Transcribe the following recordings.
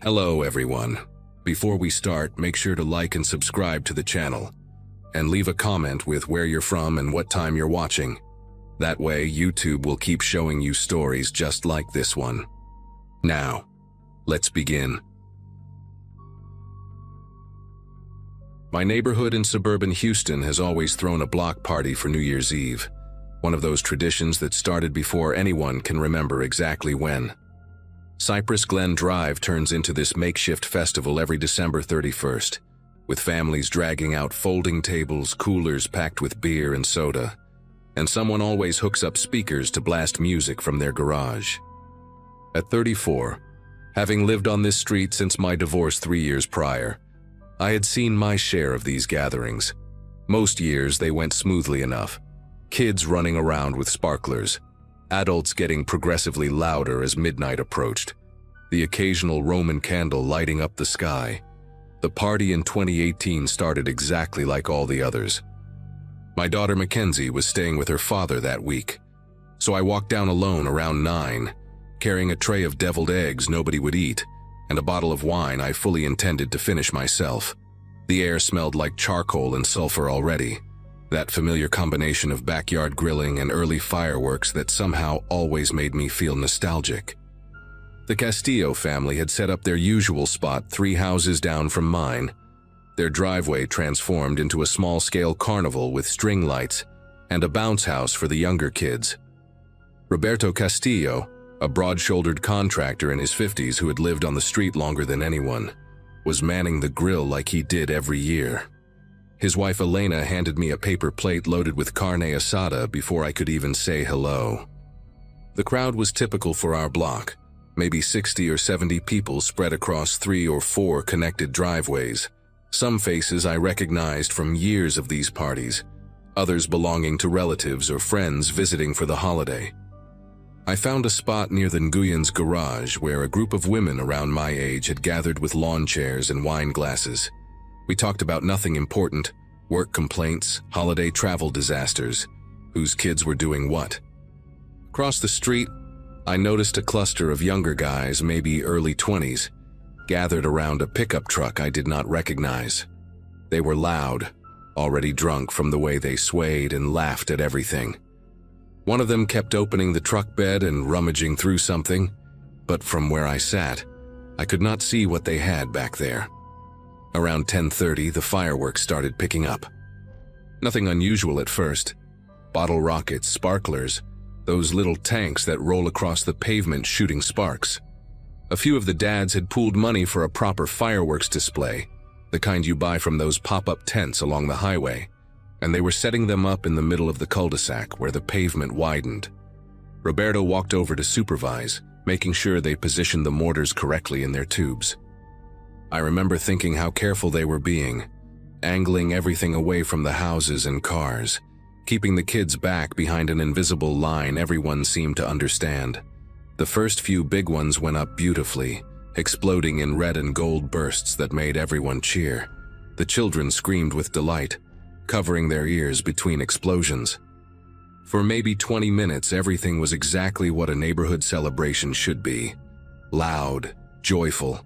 Hello everyone. Before we start, make sure to like and subscribe to the channel, and leave a comment with where you're from and what time you're watching. That way, YouTube will keep showing you stories just like this one. Now, let's begin. My neighborhood in suburban Houston has always thrown a block party for New Year's Eve, one of those traditions that started before anyone can remember exactly when. Cypress Glen Drive turns into this makeshift festival every December 31st, with families dragging out folding tables, coolers packed with beer and soda, and someone always hooks up speakers to blast music from their garage. At 34, having lived on this street since my divorce 3 years prior, I had seen my share of these gatherings. Most years they went smoothly enough. Kids running around with sparklers, adults getting progressively louder as midnight approached, the occasional Roman candle lighting up the sky. The party in 2018 started exactly like all the others. My daughter Mackenzie was staying with her father that week, so I walked down alone around 9, carrying a tray of deviled eggs nobody would eat, and a bottle of wine I fully intended to finish myself. The air smelled like charcoal and sulfur already, that familiar combination of backyard grilling and early fireworks that somehow always made me feel nostalgic. The Castillo family had set up their usual spot 3 houses down from mine, their driveway transformed into a small-scale carnival with string lights and a bounce house for the younger kids. Roberto Castillo, a broad-shouldered contractor in his 50s who had lived on the street longer than anyone, was manning the grill like he did every year. His wife Elena handed me a paper plate loaded with carne asada before I could even say hello. The crowd was typical for our block, maybe 60 or 70 people spread across 3 or 4 connected driveways. Some faces I recognized from years of these parties, others belonging to relatives or friends visiting for the holiday. I found a spot near the Nguyens garage where a group of women around my age had gathered with lawn chairs and wine glasses. We talked about nothing important, work complaints, holiday travel disasters, whose kids were doing what. Across the street, I noticed a cluster of younger guys, maybe early 20s, gathered around a pickup truck I did not recognize. They were loud, already drunk from the way they swayed and laughed at everything. One of them kept opening the truck bed and rummaging through something, but from where I sat, I could not see what they had back there. Around 10:30, the fireworks started picking up. Nothing unusual at first. Bottle rockets, sparklers, those little tanks that roll across the pavement shooting sparks. A few of the dads had pooled money for a proper fireworks display, the kind you buy from those pop-up tents along the highway, and they were setting them up in the middle of the cul-de-sac where the pavement widened. Roberto walked over to supervise, making sure they positioned the mortars correctly in their tubes. I remember thinking how careful they were being, angling everything away from the houses and cars, keeping the kids back behind an invisible line everyone seemed to understand. The first few big ones went up beautifully, exploding in red and gold bursts that made everyone cheer. The children screamed with delight, covering their ears between explosions. For maybe 20 minutes, everything was exactly what a neighborhood celebration should be. Loud, joyful,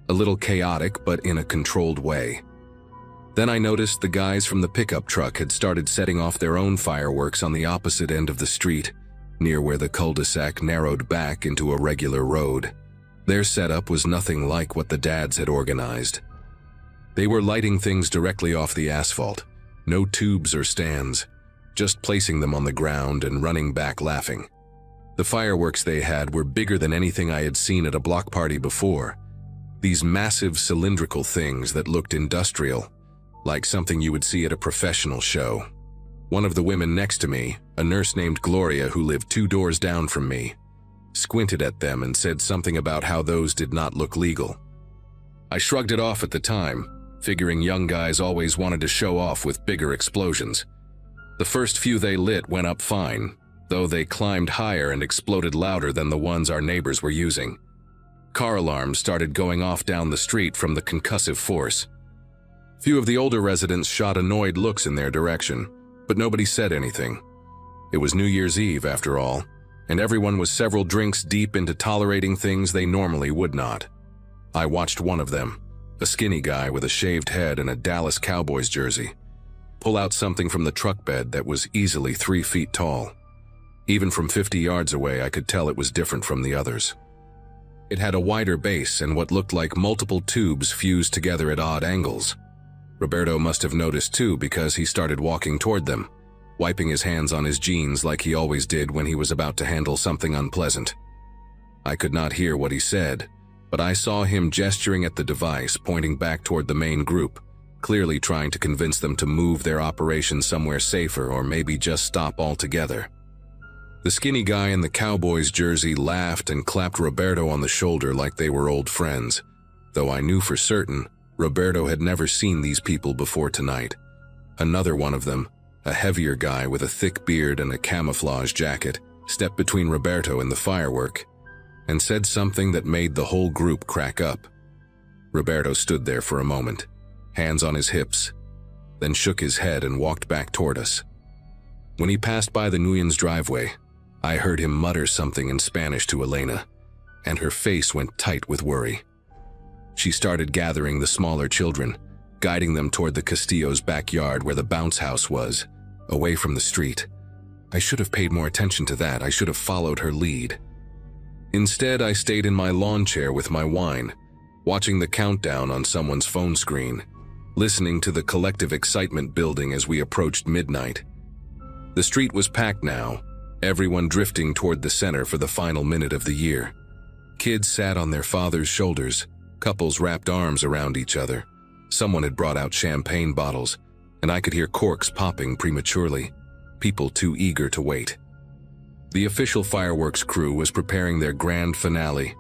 a little chaotic, but in a controlled way. Then I noticed the guys from the pickup truck had started setting off their own fireworks on the opposite end of the street, near where the cul-de-sac narrowed back into a regular road. Their setup was nothing like what the dads had organized. They were lighting things directly off the asphalt, no tubes or stands, just placing them on the ground and running back laughing. The fireworks they had were bigger than anything I had seen at a block party before. These massive cylindrical things that looked industrial, like something you would see at a professional show. One of the women next to me, a nurse named Gloria who lived 2 doors down from me, squinted at them and said something about how those did not look legal. I shrugged it off at the time, figuring young guys always wanted to show off with bigger explosions. The first few they lit went up fine, though they climbed higher and exploded louder than the ones our neighbors were using. Car alarms started going off down the street from the concussive force. Few of the older residents shot annoyed looks in their direction, but nobody said anything. It was New Year's Eve, after all, and everyone was several drinks deep into tolerating things they normally would not. I watched one of them, a skinny guy with a shaved head and a Dallas Cowboys jersey, pull out something from the truck bed that was easily 3 feet tall. Even from 50 yards away, I could tell it was different from the others. It had a wider base and what looked like multiple tubes fused together at odd angles. Roberto must have noticed too, because he started walking toward them, wiping his hands on his jeans like he always did when he was about to handle something unpleasant. I could not hear what he said, but I saw him gesturing at the device, pointing back toward the main group, clearly trying to convince them to move their operation somewhere safer or maybe just stop altogether. The skinny guy in the Cowboys jersey laughed and clapped Roberto on the shoulder like they were old friends, though I knew for certain Roberto had never seen these people before tonight. Another one of them, a heavier guy with a thick beard and a camouflage jacket, stepped between Roberto and the firework and said something that made the whole group crack up. Roberto stood there for a moment, hands on his hips, then shook his head and walked back toward us. When he passed by the Nguyen's driveway, I heard him mutter something in Spanish to Elena, and her face went tight with worry. She started gathering the smaller children, guiding them toward the Castillo's backyard where the bounce house was, away from the street. I should have paid more attention to that. I should have followed her lead. Instead, I stayed in my lawn chair with my wine, watching the countdown on someone's phone screen, listening to the collective excitement building as we approached midnight. The street was packed now, everyone drifting toward the center for the final minute of the year. Kids sat on their fathers' shoulders, couples wrapped arms around each other. Someone had brought out champagne bottles, and I could hear corks popping prematurely, people too eager to wait. The official fireworks crew was preparing their grand finale,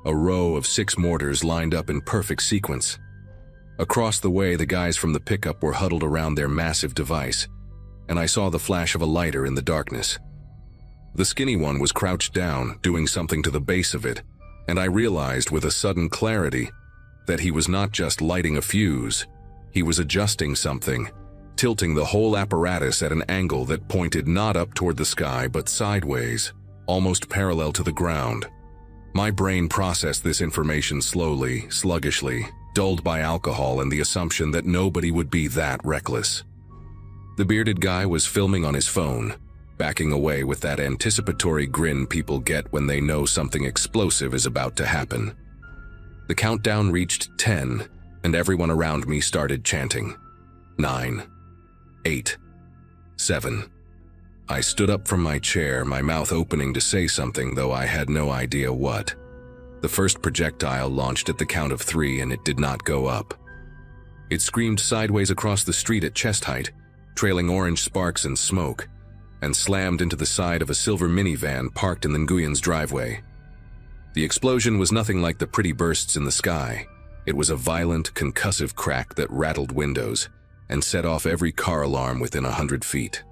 a row of 6 mortars lined up in perfect sequence. Across the way, the guys from the pickup were huddled around their massive device, and I saw the flash of a lighter in the darkness. The skinny one was crouched down, doing something to the base of it, and I realized with a sudden clarity that he was not just lighting a fuse, he was adjusting something, tilting the whole apparatus at an angle that pointed not up toward the sky but sideways, almost parallel to the ground. My brain processed this information slowly, sluggishly, dulled by alcohol and the assumption that nobody would be that reckless. The bearded guy was filming on his phone, backing away with that anticipatory grin people get when they know something explosive is about to happen. The countdown reached 10, and everyone around me started chanting. 9, 8, 7. I stood up from my chair, my mouth opening to say something, though I had no idea what. The first projectile launched at the count of 3, and it did not go up. It screamed sideways across the street at chest height, trailing orange sparks and smoke, and slammed into the side of a silver minivan parked in the Nguyen's driveway. The explosion was nothing like the pretty bursts in the sky. It was a violent, concussive crack that rattled windows and set off every car alarm within 100 feet.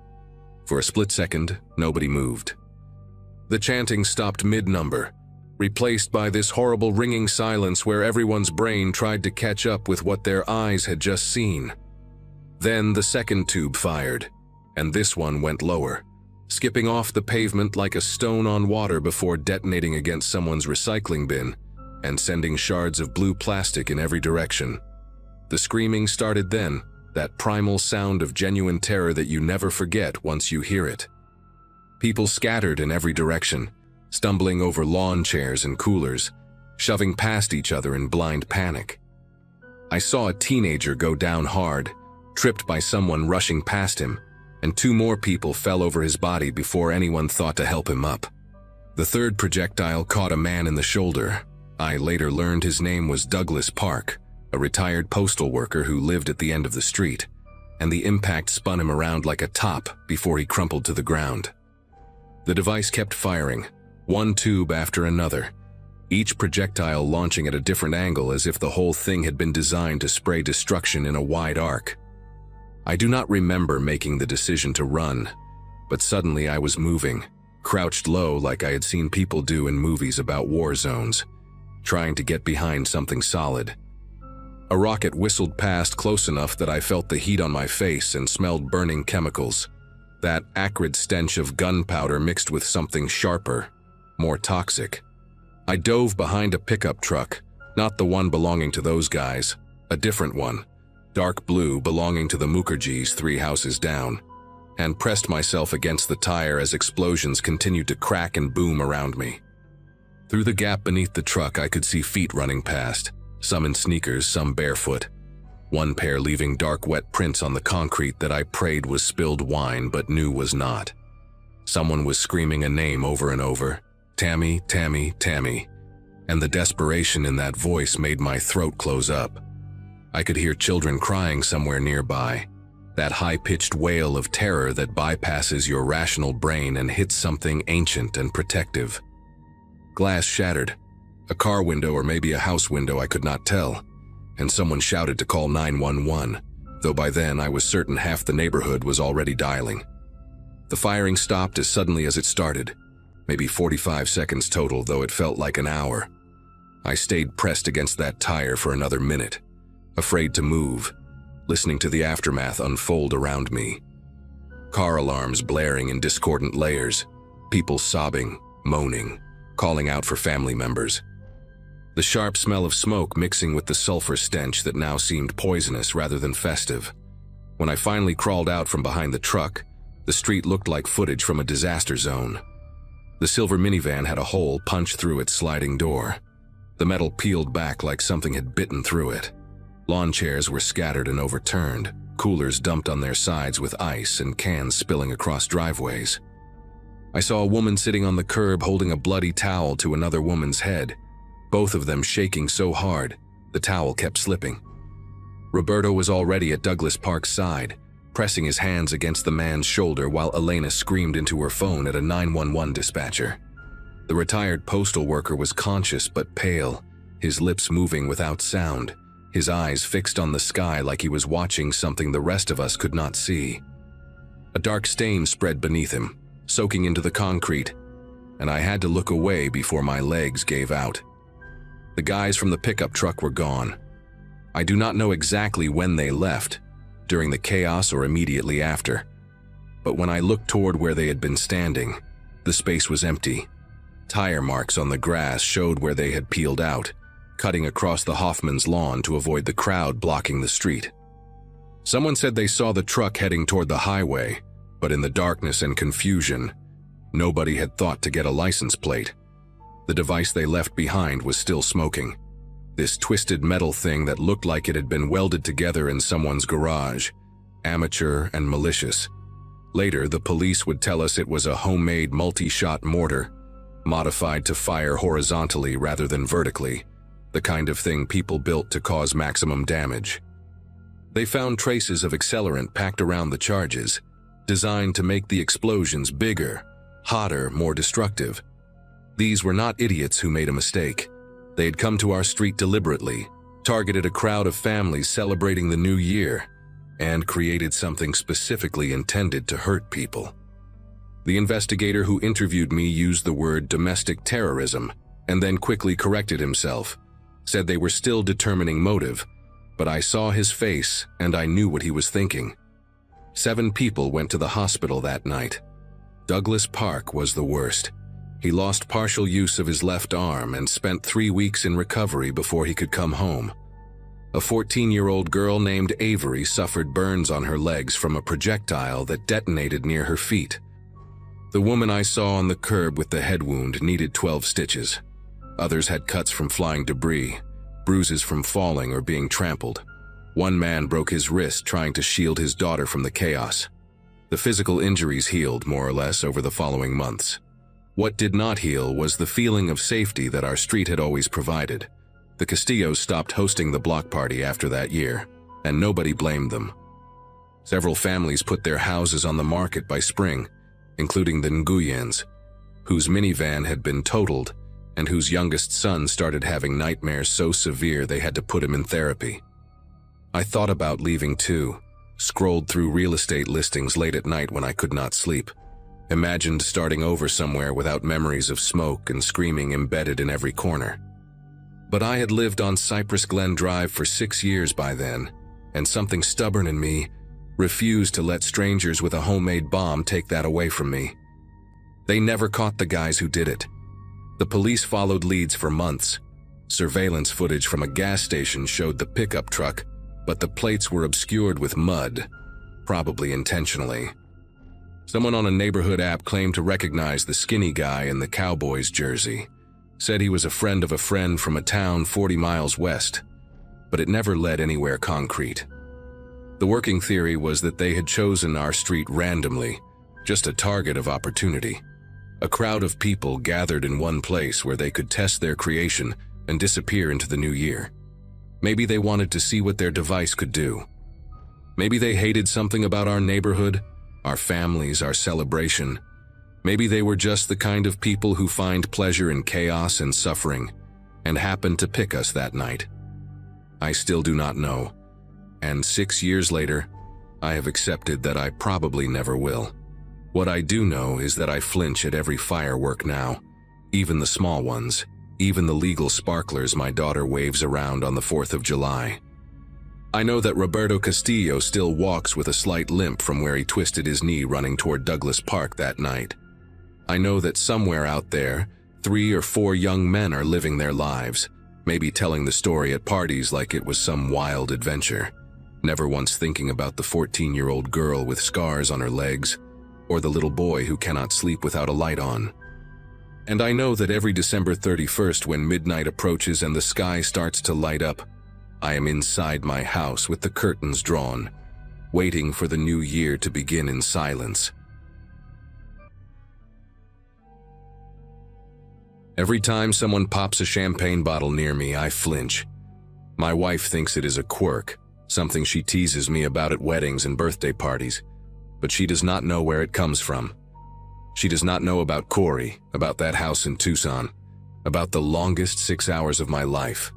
For a split second, nobody moved. The chanting stopped mid-number, replaced by this horrible ringing silence where everyone's brain tried to catch up with what their eyes had just seen. Then the second tube fired, and this one went lower, skipping off the pavement like a stone on water before detonating against someone's recycling bin and sending shards of blue plastic in every direction. The screaming started then, that primal sound of genuine terror that you never forget once you hear it. People scattered in every direction, stumbling over lawn chairs and coolers, shoving past each other in blind panic. I saw a teenager go down hard, tripped by someone rushing past him, and 2 more people fell over his body before anyone thought to help him up. The third projectile caught a man in the shoulder. I later learned his name was Douglas Park, a retired postal worker who lived at the end of the street, and the impact spun him around like a top before he crumpled to the ground. The device kept firing, one tube after another, each projectile launching at a different angle as if the whole thing had been designed to spray destruction in a wide arc. I do not remember making the decision to run, but suddenly I was moving, crouched low like I had seen people do in movies about war zones, trying to get behind something solid. A rocket whistled past close enough that I felt the heat on my face and smelled burning chemicals, that acrid stench of gunpowder mixed with something sharper, more toxic. I dove behind a pickup truck, Not the one belonging to those guys, a different one, dark blue belonging to the Mukherjees 3 houses down, and pressed myself against the tire as explosions continued to crack and boom around me. Through the gap beneath the truck, I could see feet running past, some in sneakers, some barefoot. One pair leaving dark wet prints on the concrete that I prayed was spilled wine but knew was not. Someone was screaming a name over and over, "Tammy, Tammy, Tammy," and the desperation in that voice made my throat close up. I could hear children crying somewhere nearby, that high-pitched wail of terror that bypasses your rational brain and hits something ancient and protective. Glass shattered, a car window or maybe a house window, I could not tell, and someone shouted to call 911, though by then I was certain half the neighborhood was already dialing. The firing stopped as suddenly as it started, maybe 45 seconds total, though it felt like an hour. I stayed pressed against that tire for another minute, afraid to move, listening to the aftermath unfold around me. Car alarms blaring in discordant layers, people sobbing, moaning, calling out for family members. The sharp smell of smoke mixing with the sulfur stench that now seemed poisonous rather than festive. When I finally crawled out from behind the truck, the street looked like footage from a disaster zone. The silver minivan had a hole punched through its sliding door. The metal peeled back like something had bitten through it. Lawn chairs were scattered and overturned, coolers dumped on their sides with ice and cans spilling across driveways. I saw a woman sitting on the curb holding a bloody towel to another woman's head, both of them shaking so hard, the towel kept slipping. Roberto was already at Douglas Park's side, pressing his hands against the man's shoulder while Elena screamed into her phone at a 911 dispatcher. The retired postal worker was conscious but pale, his lips moving without sound, his eyes fixed on the sky like he was watching something the rest of us could not see. A dark stain spread beneath him, soaking into the concrete, and I had to look away before my legs gave out. The guys from the pickup truck were gone. I do not know exactly when they left, during the chaos or immediately after, but when I looked toward where they had been standing, the space was empty. Tire marks on the grass showed where they had peeled out, cutting across the Hoffman's lawn to avoid the crowd blocking the street. Someone said they saw the truck heading toward the highway, but in the darkness and confusion, nobody had thought to get a license plate. The device they left behind was still smoking. This twisted metal thing that looked like it had been welded together in someone's garage, amateur and malicious. Later, the police would tell us it was a homemade multi-shot mortar, modified to fire horizontally rather than vertically, the kind of thing people built to cause maximum damage. They found traces of accelerant packed around the charges, designed to make the explosions bigger, hotter, more destructive. These were not idiots who made a mistake. They had come to our street deliberately, targeted a crowd of families celebrating the new year, and created something specifically intended to hurt people. The investigator who interviewed me used the word domestic terrorism and then quickly corrected himself, said they were still determining motive, but I saw his face and I knew what he was thinking. 7 people went to the hospital that night. Douglas Park was the worst. He lost partial use of his left arm and spent 3 weeks in recovery before he could come home. A 14-year-old girl named Avery suffered burns on her legs from a projectile that detonated near her feet. The woman I saw on the curb with the head wound needed 12 stitches. Others had cuts from flying debris, bruises from falling or being trampled. One man broke his wrist trying to shield his daughter from the chaos. The physical injuries healed more or less over the following months. What did not heal was the feeling of safety that our street had always provided. The Castillos stopped hosting the block party after that year, and nobody blamed them. Several families put their houses on the market by spring, including the Nguyens, whose minivan had been totaled and whose youngest son started having nightmares so severe they had to put him in therapy. I thought about leaving too, scrolled through real estate listings late at night when I could not sleep. Imagined starting over somewhere without memories of smoke and screaming embedded in every corner. But I had lived on Cypress Glen Drive for 6 years by then, and something stubborn in me refused to let strangers with a homemade bomb take that away from me. They never caught the guys who did it. The police followed leads for months, Surveillance footage from a gas station showed the pickup truck, but the plates were obscured with mud, probably intentionally. Someone on a neighborhood app claimed to recognize the skinny guy in the Cowboys jersey, said he was a friend of a friend from a town 40 miles west, but it never led anywhere concrete. The working theory was that they had chosen our street randomly, just a target of opportunity. A crowd of people gathered in one place where they could test their creation and disappear into the new year. Maybe they wanted to see what their device could do. Maybe they hated something about our neighborhood, our families, our celebration. Maybe they were just the kind of people who find pleasure in chaos and suffering, and happened to pick us that night. I still do not know, and 6 years later, I have accepted that I probably never will. What I do know is that I flinch at every firework now, even the small ones, even the legal sparklers my daughter waves around on the 4th of July. I know that Roberto Castillo still walks with a slight limp from where he twisted his knee running toward Douglas Park that night. I know that somewhere out there, 3 or 4 young men are living their lives, maybe telling the story at parties like it was some wild adventure, never once thinking about the 14-year-old girl with scars on her legs, or the little boy who cannot sleep without a light on. And I know that every December 31st when midnight approaches and the sky starts to light up, I am inside my house with the curtains drawn, waiting for the new year to begin in silence. Every time someone pops a champagne bottle near me, I flinch. My wife thinks it is a quirk, something she teases me about at weddings and birthday parties, but she does not know where it comes from. She does not know about Corey, about that house in Tucson, about the longest 6 hours of my life.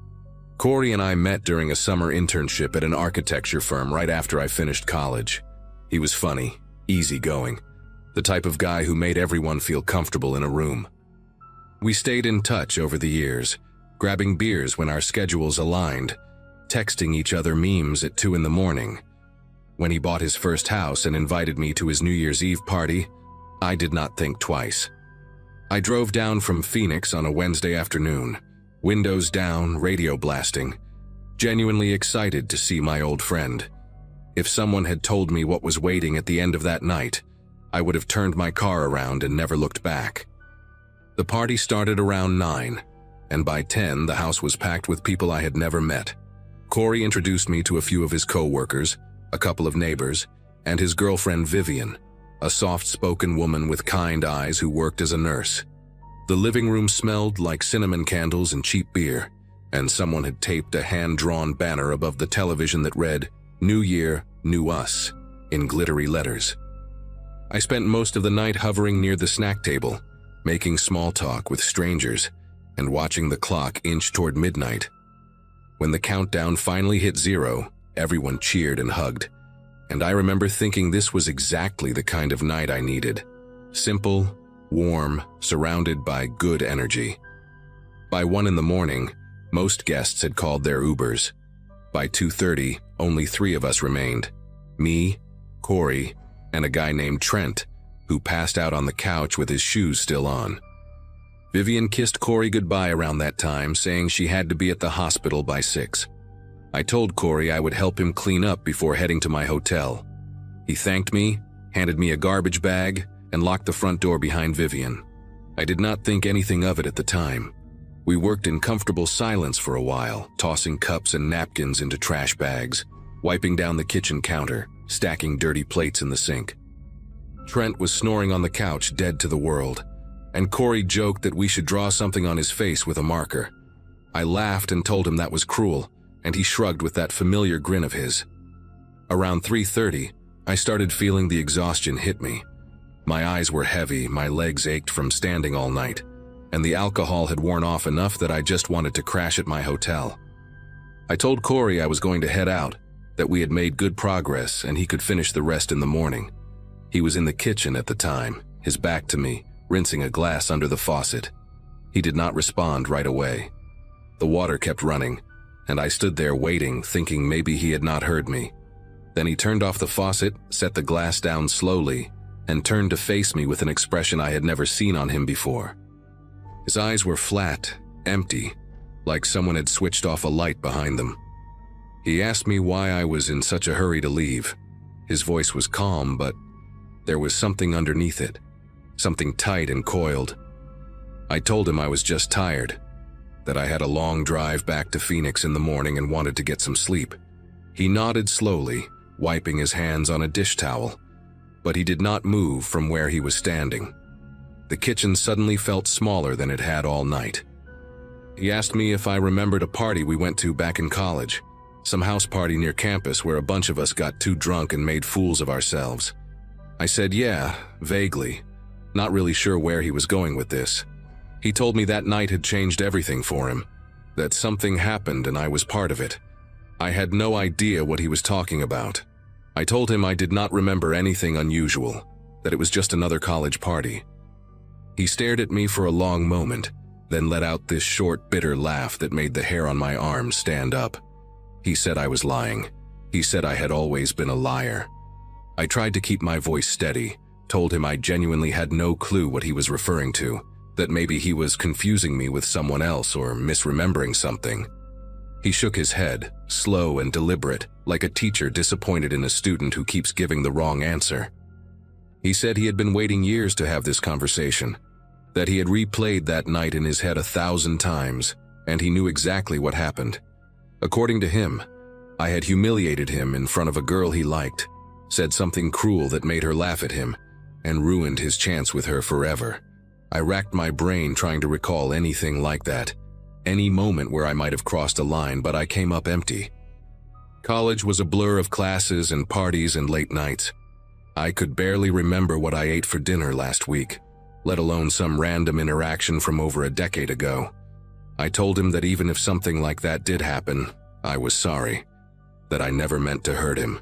Corey and I met during a summer internship at an architecture firm right after I finished college. He was funny, easygoing, the type of guy who made everyone feel comfortable in a room. We stayed in touch over the years, grabbing beers when our schedules aligned, texting each other memes at 2 in the morning. When he bought his first house and invited me to his New Year's Eve party, I did not think twice. I drove down from Phoenix on a Wednesday afternoon, windows down, radio blasting, genuinely excited to see my old friend. If someone had told me what was waiting at the end of that night, I would have turned my car around and never looked back. The party started around 9, and by 10 the house was packed with people I had never met. Corey introduced me to a few of his co-workers, a couple of neighbors, and his girlfriend Vivian, a soft-spoken woman with kind eyes who worked as a nurse. The living room smelled like cinnamon candles and cheap beer, and someone had taped a hand-drawn banner above the television that read, "New Year, New Us," in glittery letters. I spent most of the night hovering near the snack table, making small talk with strangers, and watching the clock inch toward midnight. When the countdown finally hit 0, everyone cheered and hugged, and I remember thinking this was exactly the kind of night I needed. Simple, warm, surrounded by good energy. By 1 in the morning, most guests had called their Ubers. By 2:30, only 3 of us remained. Me, Corey, and a guy named Trent, who passed out on the couch with his shoes still on. Vivian kissed Corey goodbye around that time, saying she had to be at the hospital by 6. I told Corey I would help him clean up before heading to my hotel. He thanked me, handed me a garbage bag, and locked the front door behind Vivian. I did not think anything of it at the time. We worked in comfortable silence for a while, tossing cups and napkins into trash bags, wiping down the kitchen counter, stacking dirty plates in the sink. Trent was snoring on the couch, dead to the world, and Corey joked that we should draw something on his face with a marker. I laughed and told him that was cruel, and he shrugged with that familiar grin of his. Around 3:30, I started feeling the exhaustion hit me. My eyes were heavy, my legs ached from standing all night, and the alcohol had worn off enough that I just wanted to crash at my hotel. I told Corey I was going to head out, that we had made good progress and he could finish the rest in the morning. He was in the kitchen at the time, his back to me, rinsing a glass under the faucet. He did not respond right away. The water kept running, and I stood there waiting, thinking maybe he had not heard me. Then he turned off the faucet, set the glass down slowly, and turned to face me with an expression I had never seen on him before. His eyes were flat, empty, like someone had switched off a light behind them. He asked me why I was in such a hurry to leave. His voice was calm, but there was something underneath it, something tight and coiled. I told him I was just tired, that I had a long drive back to Phoenix in the morning and wanted to get some sleep. He nodded slowly, wiping his hands on a dish towel, but he did not move from where he was standing. The kitchen suddenly felt smaller than it had all night. He asked me if I remembered a party we went to back in college, some house party near campus where a bunch of us got too drunk and made fools of ourselves. I said yeah, vaguely, not really sure where he was going with this. He told me that night had changed everything for him, that something happened and I was part of it. I had no idea what he was talking about. I told him I did not remember anything unusual, that it was just another college party. He stared at me for a long moment, then let out this short, bitter laugh that made the hair on my arms stand up. He said I was lying. He said I had always been a liar. I tried to keep my voice steady, told him I genuinely had no clue what he was referring to, that maybe he was confusing me with someone else or misremembering something. He shook his head, slow and deliberate, like a teacher disappointed in a student who keeps giving the wrong answer. He said he had been waiting years to have this conversation, that he had replayed that night in his head 1,000 times, and he knew exactly what happened. According to him, I had humiliated him in front of a girl he liked, said something cruel that made her laugh at him, and ruined his chance with her forever. I racked my brain trying to recall anything like that, any moment where I might have crossed a line, but I came up empty. College was a blur of classes and parties and late nights. I could barely remember what I ate for dinner last week, let alone some random interaction from over a decade ago. I told him that even if something like that did happen, I was sorry, that I never meant to hurt him.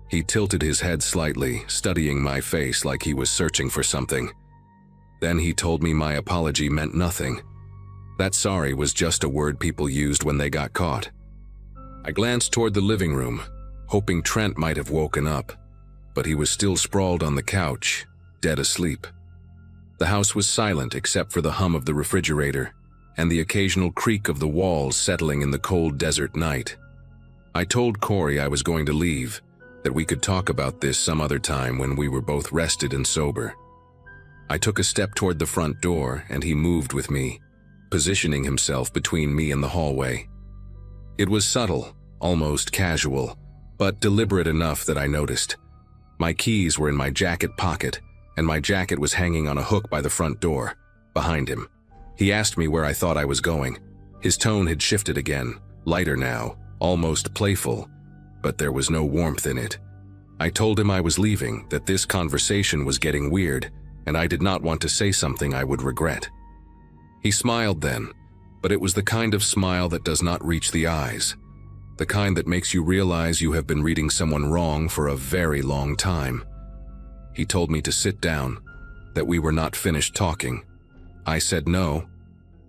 He tilted his head slightly, studying my face like he was searching for something. Then he told me my apology meant nothing. That sorry was just a word people used when they got caught. I glanced toward the living room, hoping Trent might have woken up, but he was still sprawled on the couch, dead asleep. The house was silent except for the hum of the refrigerator and the occasional creak of the walls settling in the cold desert night. I told Corey I was going to leave, that we could talk about this some other time when we were both rested and sober. I took a step toward the front door and he moved with me, positioning himself between me and the hallway. It was subtle, almost casual, but deliberate enough that I noticed. My keys were in my jacket pocket, and my jacket was hanging on a hook by the front door, behind him. He asked me where I thought I was going. His tone had shifted again, lighter now, almost playful, but there was no warmth in it. I told him I was leaving, that this conversation was getting weird, and I did not want to say something I would regret. He smiled then, but it was the kind of smile that does not reach the eyes, the kind that makes you realize you have been reading someone wrong for a very long time. He told me to sit down, that we were not finished talking. I said no.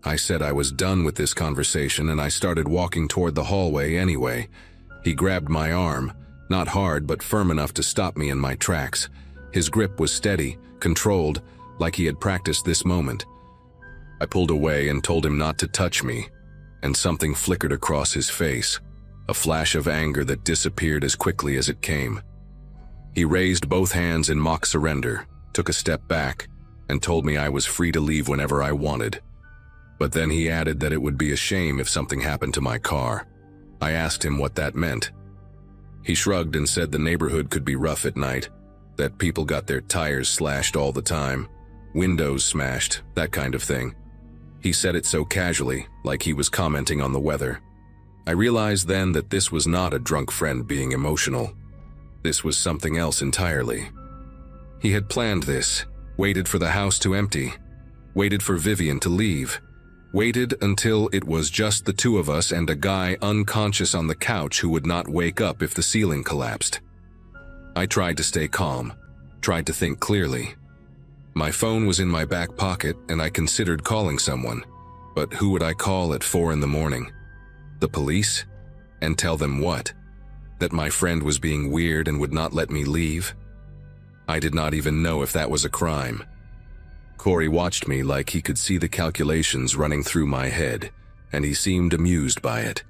I said I was done with this conversation and I started walking toward the hallway anyway. He grabbed my arm, not hard but firm enough to stop me in my tracks. His grip was steady, controlled, like he had practiced this moment. I pulled away and told him not to touch me, and something flickered across his face, a flash of anger that disappeared as quickly as it came. He raised both hands in mock surrender, took a step back, and told me I was free to leave whenever I wanted. But then he added that it would be a shame if something happened to my car. I asked him what that meant. He shrugged and said the neighborhood could be rough at night, that people got their tires slashed all the time, windows smashed, that kind of thing. He said it so casually, like he was commenting on the weather. I realized then that this was not a drunk friend being emotional. This was something else entirely. He had planned this, waited for the house to empty, waited for Vivian to leave, waited until it was just the two of us and a guy unconscious on the couch who would not wake up if the ceiling collapsed. I tried to stay calm, tried to think clearly. My phone was in my back pocket and I considered calling someone, but who would I call at 4 in the morning? The police? And tell them what? That my friend was being weird and would not let me leave? I did not even know if that was a crime. Corey watched me like he could see the calculations running through my head, and he seemed amused by it.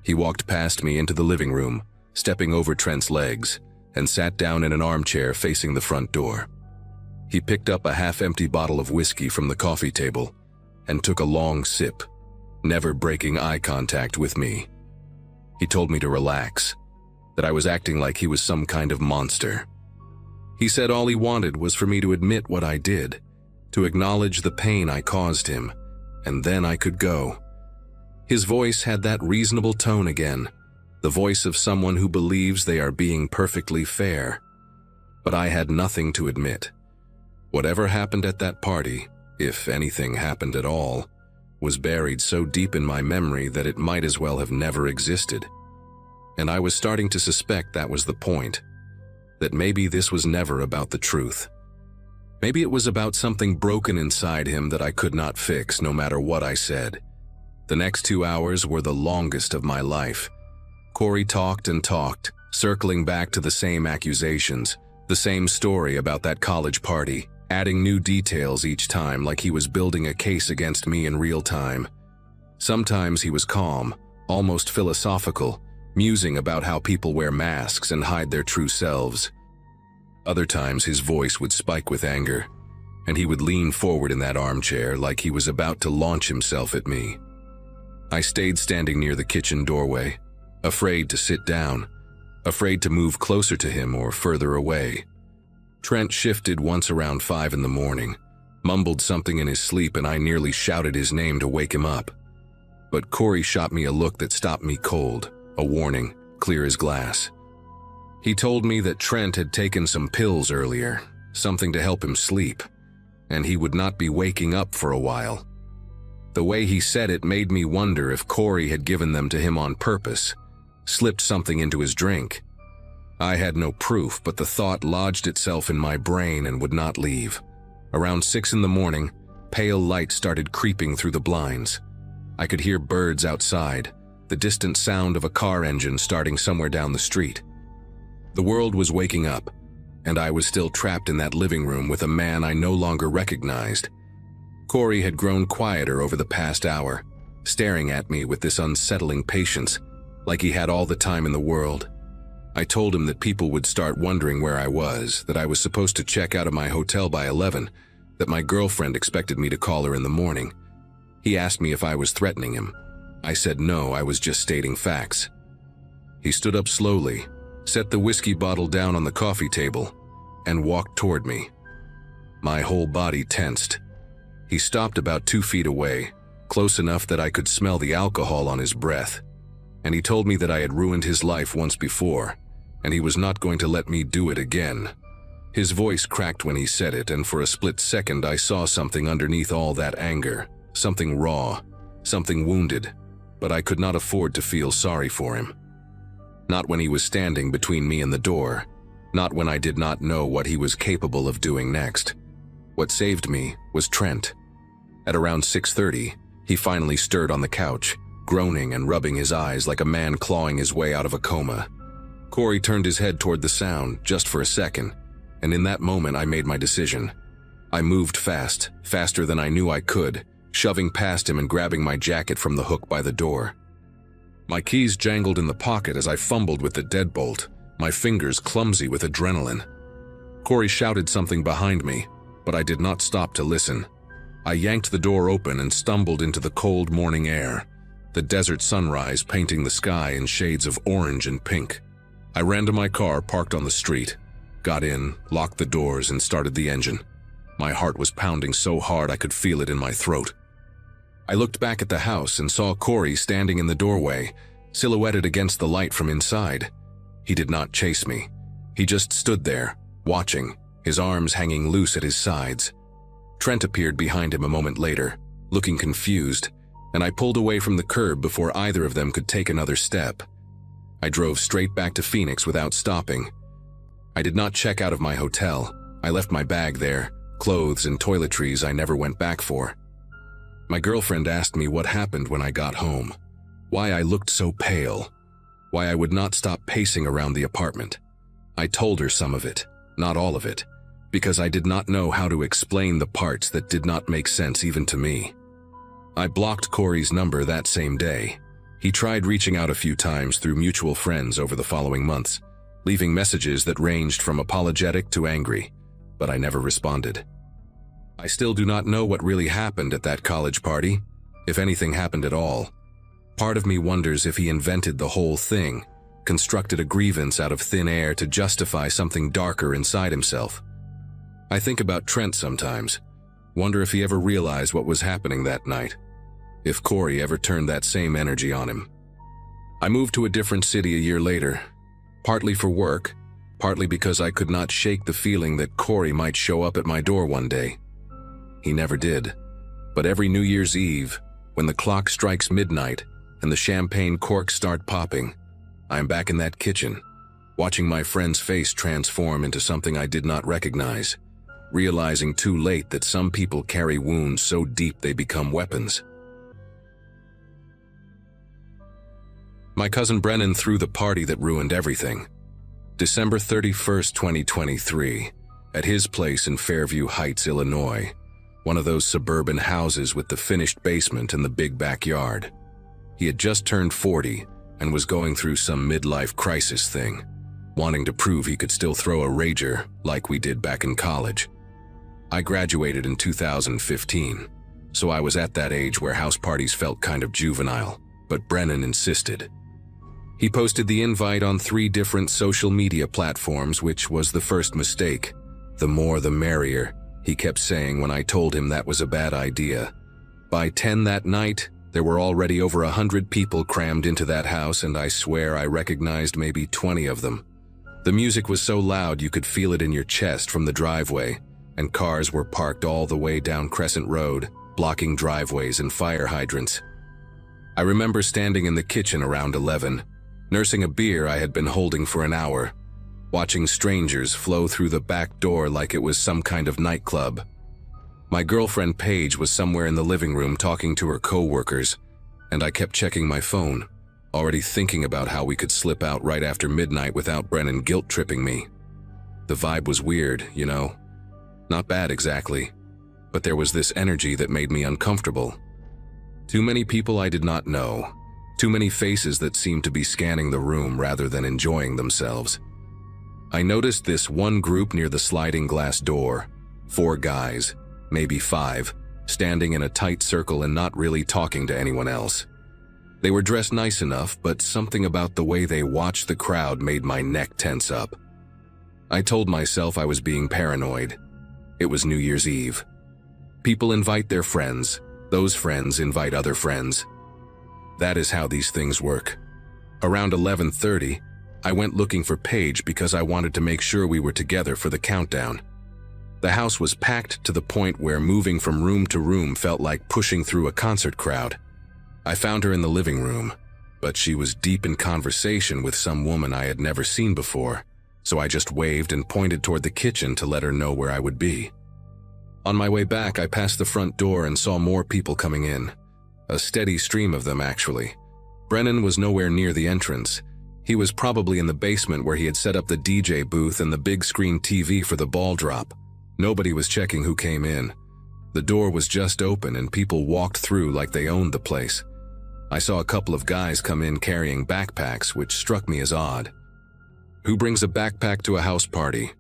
He walked past me into the living room, stepping over Trent's legs, and sat down in an armchair facing the front door. He picked up a half-empty bottle of whiskey from the coffee table and took a long sip, never breaking eye contact with me. He told me to relax, that I was acting like he was some kind of monster. He said all he wanted was for me to admit what I did, to acknowledge the pain I caused him, and then I could go. His voice had that reasonable tone again, the voice of someone who believes they are being perfectly fair. But I had nothing to admit. Whatever happened at that party, if anything happened at all, was buried so deep in my memory that it might as well have never existed. And I was starting to suspect that was the point, that maybe this was never about the truth. Maybe it was about something broken inside him that I could not fix no matter what I said. The next 2 hours were the longest of my life. Corey talked and talked, circling back to the same accusations, the same story about that college party, adding new details each time like he was building a case against me in real time. Sometimes he was calm, almost philosophical, musing about how people wear masks and hide their true selves. Other times his voice would spike with anger, and he would lean forward in that armchair like he was about to launch himself at me. I stayed standing near the kitchen doorway, afraid to sit down, afraid to move closer to him or further away. Trent shifted once around 5 in the morning, mumbled something in his sleep, and I nearly shouted his name to wake him up. But Corey shot me a look that stopped me cold, a warning, clear as glass. He told me that Trent had taken some pills earlier, something to help him sleep, and he would not be waking up for a while. The way he said it made me wonder if Corey had given them to him on purpose, slipped something into his drink. I had no proof, but the thought lodged itself in my brain and would not leave. Around 6 in the morning, pale light started creeping through the blinds. I could hear birds outside, the distant sound of a car engine starting somewhere down the street. The world was waking up, and I was still trapped in that living room with a man I no longer recognized. Corey had grown quieter over the past hour, staring at me with this unsettling patience, like he had all the time in the world. I told him that people would start wondering where I was, that I was supposed to check out of my hotel by 11, that my girlfriend expected me to call her in the morning. He asked me if I was threatening him. I said no, I was just stating facts. He stood up slowly, set the whiskey bottle down on the coffee table, and walked toward me. My whole body tensed. He stopped about 2 feet away, close enough that I could smell the alcohol on his breath, and he told me that I had ruined his life once before, and he was not going to let me do it again. His voice cracked when he said it, and for a split second I saw something underneath all that anger, something raw, something wounded, but I could not afford to feel sorry for him. Not when he was standing between me and the door, not when I did not know what he was capable of doing next. What saved me was Trent. At around 6:30, he finally stirred on the couch, groaning and rubbing his eyes like a man clawing his way out of a coma. Corey turned his head toward the sound, just for a second, and in that moment I made my decision. I moved fast, faster than I knew I could, shoving past him and grabbing my jacket from the hook by the door. My keys jangled in the pocket as I fumbled with the deadbolt, my fingers clumsy with adrenaline. Corey shouted something behind me, but I did not stop to listen. I yanked the door open and stumbled into the cold morning air, the desert sunrise painting the sky in shades of orange and pink. I ran to my car parked on the street, got in, locked the doors, and started the engine. My heart was pounding so hard I could feel it in my throat. I looked back at the house and saw Corey standing in the doorway, silhouetted against the light from inside. He did not chase me. He just stood there, watching, his arms hanging loose at his sides. Trent appeared behind him a moment later, looking confused, and I pulled away from the curb before either of them could take another step. I drove straight back to Phoenix without stopping. I did not check out of my hotel. I left my bag there, clothes and toiletries I never went back for. My girlfriend asked me what happened when I got home, why I looked so pale, why I would not stop pacing around the apartment. I told her some of it, not all of it, because I did not know how to explain the parts that did not make sense even to me. I blocked Corey's number that same day. He tried reaching out a few times through mutual friends over the following months, leaving messages that ranged from apologetic to angry, but I never responded. I still do not know what really happened at that college party, if anything happened at all. Part of me wonders if he invented the whole thing, constructed a grievance out of thin air to justify something darker inside himself. I think about Trent sometimes, wonder if he ever realized what was happening that night, if Corey ever turned that same energy on him. I moved to a different city a year later, partly for work, partly because I could not shake the feeling that Corey might show up at my door one day. He never did, but every New Year's Eve, when the clock strikes midnight and the champagne corks start popping, I am back in that kitchen, watching my friend's face transform into something I did not recognize, realizing too late that some people carry wounds so deep they become weapons. My cousin Brennan threw the party that ruined everything. December 31st, 2023, at his place in Fairview Heights, Illinois, one of those suburban houses with the finished basement and the big backyard. He had just turned 40 and was going through some midlife crisis thing, wanting to prove he could still throw a rager like we did back in college. I graduated in 2015, so I was at that age where house parties felt kind of juvenile, but Brennan insisted. He posted the invite on 3 different social media platforms, which was the first mistake. The more the merrier, he kept saying when I told him that was a bad idea. By 10 that night, there were already over 100 people crammed into that house, and I swear I recognized maybe 20 of them. The music was so loud you could feel it in your chest from the driveway, and cars were parked all the way down Crescent Road, blocking driveways and fire hydrants. I remember standing in the kitchen around 11, nursing a beer I had been holding for an hour, watching strangers flow through the back door like it was some kind of nightclub. My girlfriend Paige was somewhere in the living room talking to her co-workers, and I kept checking my phone, already thinking about how we could slip out right after midnight without Brennan guilt-tripping me. The vibe was weird, you know. Not bad exactly, but there was this energy that made me uncomfortable. Too many people I did not know, too many faces that seemed to be scanning the room rather than enjoying themselves. I noticed this one group near the sliding glass door, 4 guys, maybe 5, standing in a tight circle and not really talking to anyone else. They were dressed nice enough, but something about the way they watched the crowd made my neck tense up. I told myself I was being paranoid. It was New Year's Eve. People invite their friends, those friends invite other friends. That is how these things work. Around 11:30, I went looking for Paige because I wanted to make sure we were together for the countdown. The house was packed to the point where moving from room to room felt like pushing through a concert crowd. I found her in the living room, but she was deep in conversation with some woman I had never seen before, so I just waved and pointed toward the kitchen to let her know where I would be. On my way back, I passed the front door and saw more people coming in. A steady stream of them, actually. Brennan was nowhere near the entrance. He was probably in the basement where he had set up the DJ booth and the big screen TV for the ball drop. Nobody was checking who came in. The door was just open and people walked through like they owned the place. I saw a couple of guys come in carrying backpacks, which struck me as odd. Who brings a backpack to a house party?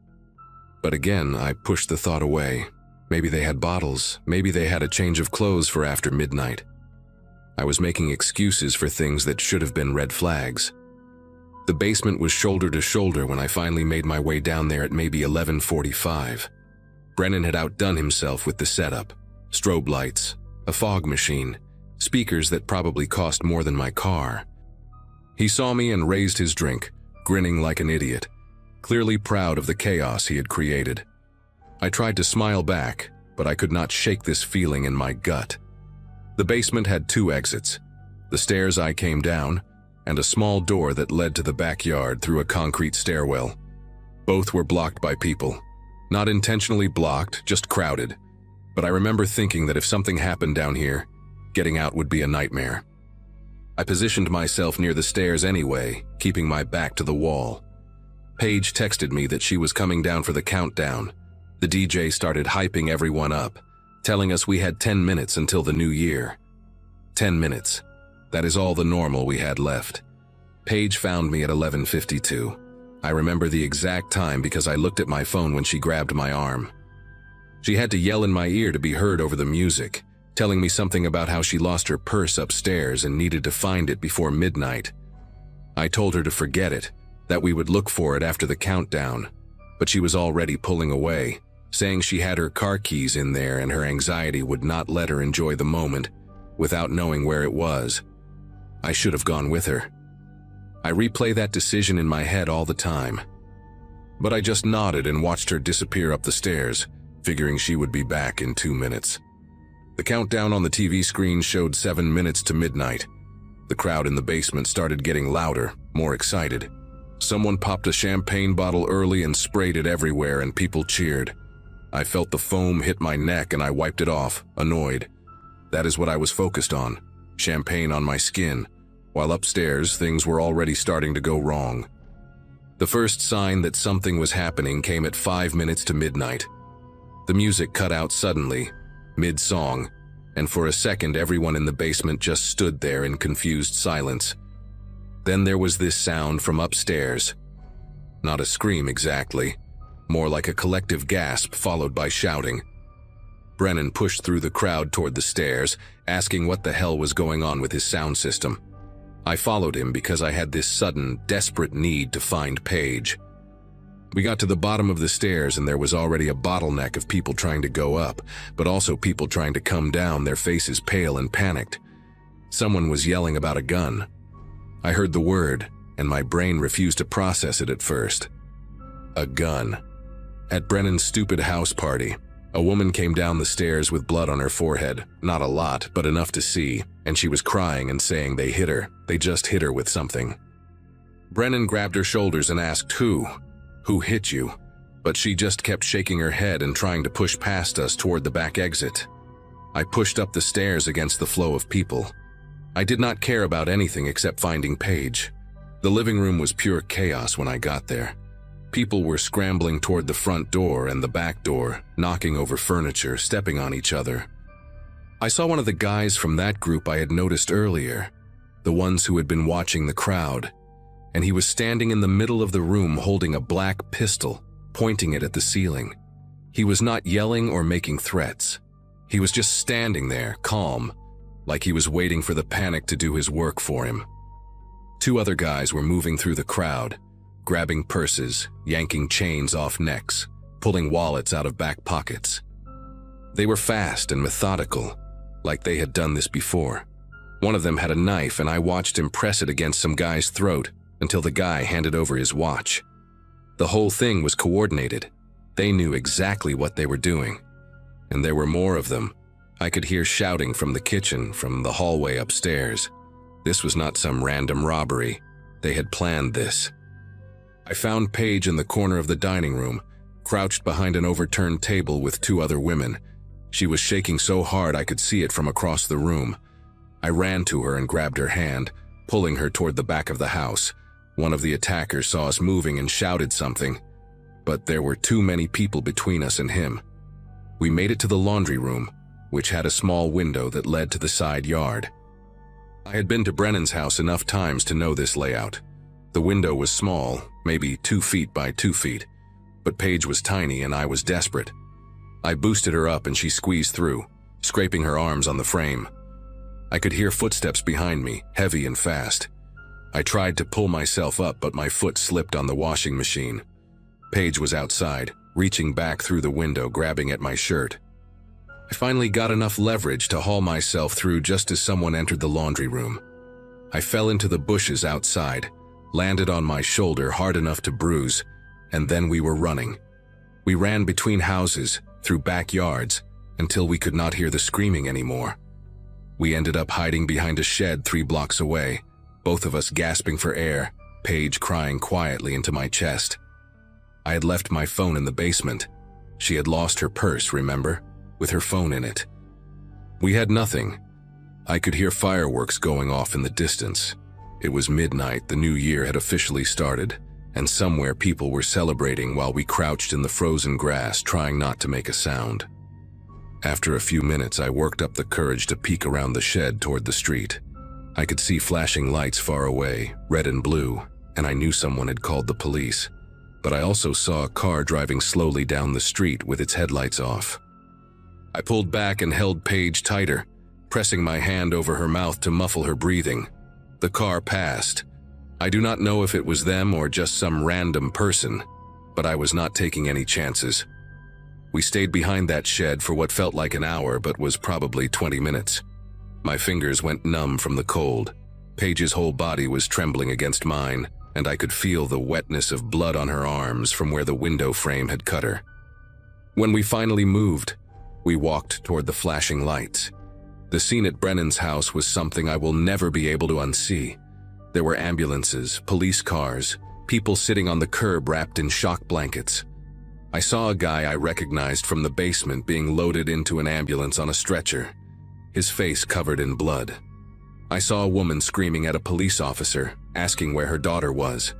But again, I pushed the thought away. Maybe they had bottles, maybe they had a change of clothes for after midnight. I was making excuses for things that should have been red flags. The basement was shoulder to shoulder when I finally made my way down there at maybe 11:45. Brennan had outdone himself with the setup. Strobe lights, a fog machine, speakers that probably cost more than my car. He saw me and raised his drink, grinning like an idiot, clearly proud of the chaos he had created. I tried to smile back, but I could not shake this feeling in my gut. The basement had 2 exits, the stairs I came down, and a small door that led to the backyard through a concrete stairwell. Both were blocked by people. Not intentionally blocked, just crowded. But I remember thinking that if something happened down here, getting out would be a nightmare. I positioned myself near the stairs anyway, keeping my back to the wall. Paige texted me that she was coming down for the countdown. The DJ started hyping everyone up, telling us we had 10 minutes until the new year. 10 minutes. That is all the normal we had left. Paige found me at 11:52. I remember the exact time because I looked at my phone when she grabbed my arm. She had to yell in my ear to be heard over the music, telling me something about how she lost her purse upstairs and needed to find it before midnight. I told her to forget it, that we would look for it after the countdown, but she was already pulling away, saying she had her car keys in there and her anxiety would not let her enjoy the moment without knowing where it was. I should have gone with her. I replay that decision in my head all the time. But I just nodded and watched her disappear up the stairs, figuring she would be back in 2 minutes. The countdown on the TV screen showed 7 minutes to midnight. The crowd in the basement started getting louder, more excited. Someone popped a champagne bottle early and sprayed it everywhere, and people cheered. I felt the foam hit my neck and I wiped it off, annoyed. That is what I was focused on, champagne on my skin, while upstairs things were already starting to go wrong. The first sign that something was happening came at 5 minutes to midnight. The music cut out suddenly, mid-song, and for a second everyone in the basement just stood there in confused silence. Then there was this sound from upstairs. Not a scream exactly, more like a collective gasp followed by shouting. Brennan pushed through the crowd toward the stairs, asking what the hell was going on with his sound system. I followed him because I had this sudden, desperate need to find Paige. We got to the bottom of the stairs and there was already a bottleneck of people trying to go up, but also people trying to come down, their faces pale and panicked. Someone was yelling about a gun. I heard the word, and my brain refused to process it at first. A gun. At Brennan's stupid house party, a woman came down the stairs with blood on her forehead. Not a lot, but enough to see, and she was crying and saying they hit her. They just hit her with something. Brennan grabbed her shoulders and asked, Who hit you? But she just kept shaking her head and trying to push past us toward the back exit. I pushed up the stairs against the flow of people. I did not care about anything except finding Paige. The living room was pure chaos when I got there. People were scrambling toward the front door and the back door, knocking over furniture, stepping on each other. I saw one of the guys from that group I had noticed earlier, the ones who had been watching the crowd, and he was standing in the middle of the room holding a black pistol, pointing it at the ceiling. He was not yelling or making threats. He was just standing there, calm, like he was waiting for the panic to do his work for him. 2 other guys were moving through the crowd, grabbing purses, yanking chains off necks, pulling wallets out of back pockets. They were fast and methodical, like they had done this before. One of them had a knife and I watched him press it against some guy's throat until the guy handed over his watch. The whole thing was coordinated. They knew exactly what they were doing. And there were more of them. I could hear shouting from the kitchen, from the hallway upstairs. This was not some random robbery. They had planned this. I found Paige in the corner of the dining room, crouched behind an overturned table with 2 other women. She was shaking so hard I could see it from across the room. I ran to her and grabbed her hand, pulling her toward the back of the house. One of the attackers saw us moving and shouted something, but there were too many people between us and him. We made it to the laundry room, which had a small window that led to the side yard. I had been to Brennan's house enough times to know this layout. The window was small, maybe 2 feet by 2 feet, but Paige was tiny and I was desperate. I boosted her up and she squeezed through, scraping her arms on the frame. I could hear footsteps behind me, heavy and fast. I tried to pull myself up, but my foot slipped on the washing machine. Paige was outside, reaching back through the window, grabbing at my shirt. I finally got enough leverage to haul myself through just as someone entered the laundry room. I fell into the bushes outside, landed on my shoulder hard enough to bruise, and then we were running. We ran between houses, through backyards, until we could not hear the screaming anymore. We ended up hiding behind a shed 3 blocks away, both of us gasping for air, Paige crying quietly into my chest. I had left my phone in the basement. She had lost her purse, remember? With her phone in it. We had nothing. I could hear fireworks going off in the distance. It was midnight, the new year had officially started, and somewhere people were celebrating while we crouched in the frozen grass trying not to make a sound. After a few minutes, I worked up the courage to peek around the shed toward the street. I could see flashing lights far away, red and blue, and I knew someone had called the police. But I also saw a car driving slowly down the street with its headlights off. I pulled back and held Paige tighter, pressing my hand over her mouth to muffle her breathing. The car passed. I do not know if it was them or just some random person, but I was not taking any chances. We stayed behind that shed for what felt like an hour but was probably 20 minutes. My fingers went numb from the cold. Paige's whole body was trembling against mine, and I could feel the wetness of blood on her arms from where the window frame had cut her. When we finally moved, we walked toward the flashing lights. The scene at Brennan's house was something I will never be able to unsee. There were ambulances, police cars, people sitting on the curb wrapped in shock blankets. I saw a guy I recognized from the basement being loaded into an ambulance on a stretcher, his face covered in blood. I saw a woman screaming at a police officer, asking where her daughter was.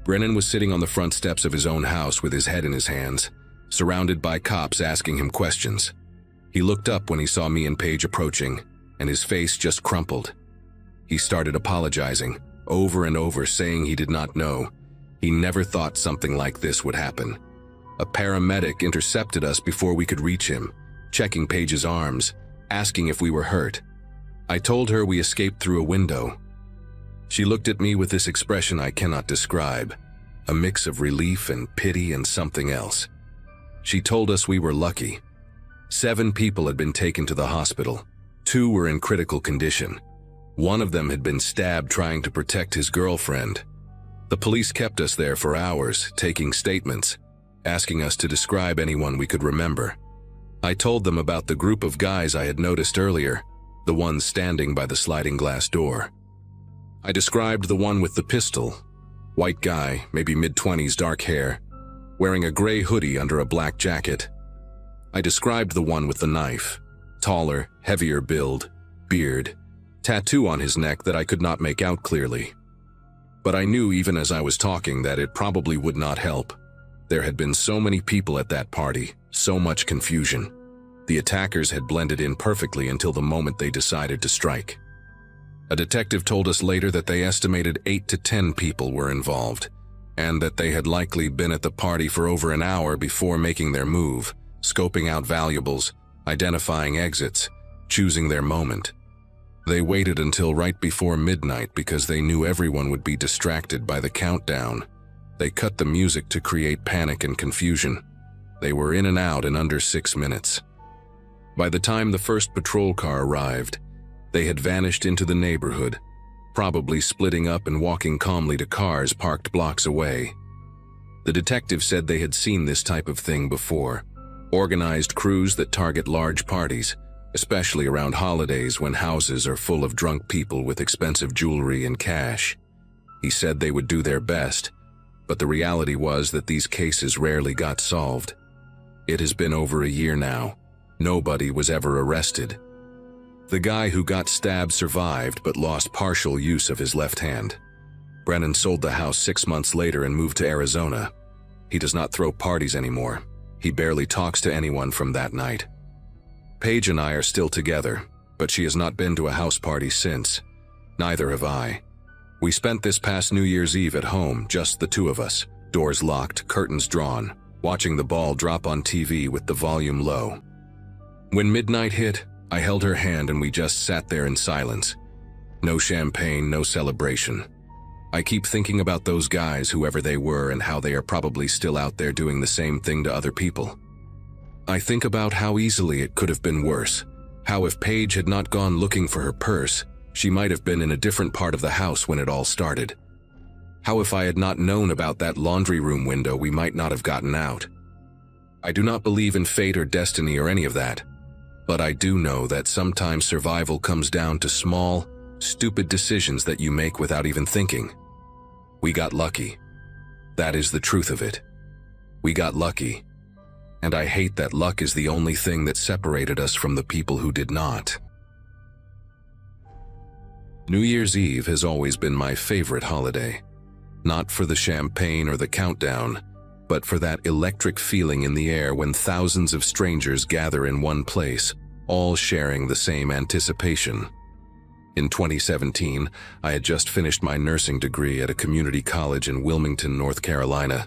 Brennan was sitting on the front steps of his own house with his head in his hands, surrounded by cops asking him questions. He looked up when he saw me and Paige approaching, and his face just crumpled. He started apologizing, over and over, saying he did not know. He never thought something like this would happen. A paramedic intercepted us before we could reach him, checking Paige's arms, asking if we were hurt. I told her we escaped through a window. She looked at me with this expression I cannot describe, a mix of relief and pity and something else. She told us we were lucky. 7 people had been taken to the hospital. 2 were in critical condition. One of them had been stabbed trying to protect his girlfriend. The police kept us there for hours, taking statements, asking us to describe anyone we could remember. I told them about the group of guys I had noticed earlier, the ones standing by the sliding glass door. I described the one with the pistol, white guy, maybe mid-20s, dark hair, wearing a gray hoodie under a black jacket. I described the one with the knife, taller, heavier build, beard, tattoo on his neck that I could not make out clearly. But I knew even as I was talking that it probably would not help. There had been so many people at that party, so much confusion. The attackers had blended in perfectly until the moment they decided to strike. A detective told us later that they estimated 8 to 10 people were involved, and that they had likely been at the party for over an hour before making their move, scoping out valuables, identifying exits, choosing their moment. They waited until right before midnight because they knew everyone would be distracted by the countdown. They cut the music to create panic and confusion. They were in and out in under 6 minutes. By the time the first patrol car arrived, they had vanished into the neighborhood, probably splitting up and walking calmly to cars parked blocks away. The detective said they had seen this type of thing before, organized crews that target large parties, especially around holidays when houses are full of drunk people with expensive jewelry and cash. He said they would do their best, but the reality was that these cases rarely got solved. It has been over a year now. Nobody was ever arrested. The guy who got stabbed survived but lost partial use of his left hand. Brennan sold the house 6 months later and moved to Arizona. He does not throw parties anymore. He barely talks to anyone from that night. Paige and I are still together, but she has not been to a house party since. Neither have I. We spent this past New Year's Eve at home, just the 2 of us, doors locked, curtains drawn, watching the ball drop on TV with the volume low. When midnight hit, I held her hand and we just sat there in silence. No champagne, no celebration. I keep thinking about those guys, whoever they were, and how they are probably still out there doing the same thing to other people. I think about how easily it could have been worse. How if Paige had not gone looking for her purse, she might have been in a different part of the house when it all started. How if I had not known about that laundry room window, we might not have gotten out. I do not believe in fate or destiny or any of that, but I do know that sometimes survival comes down to small, stupid decisions that you make without even thinking. We got lucky. That is the truth of it. We got lucky. And I hate that luck is the only thing that separated us from the people who did not. New Year's Eve has always been my favorite holiday. Not for the champagne or the countdown, but for that electric feeling in the air when thousands of strangers gather in one place, all sharing the same anticipation. In 2017, I had just finished my nursing degree at a community college in Wilmington, North Carolina,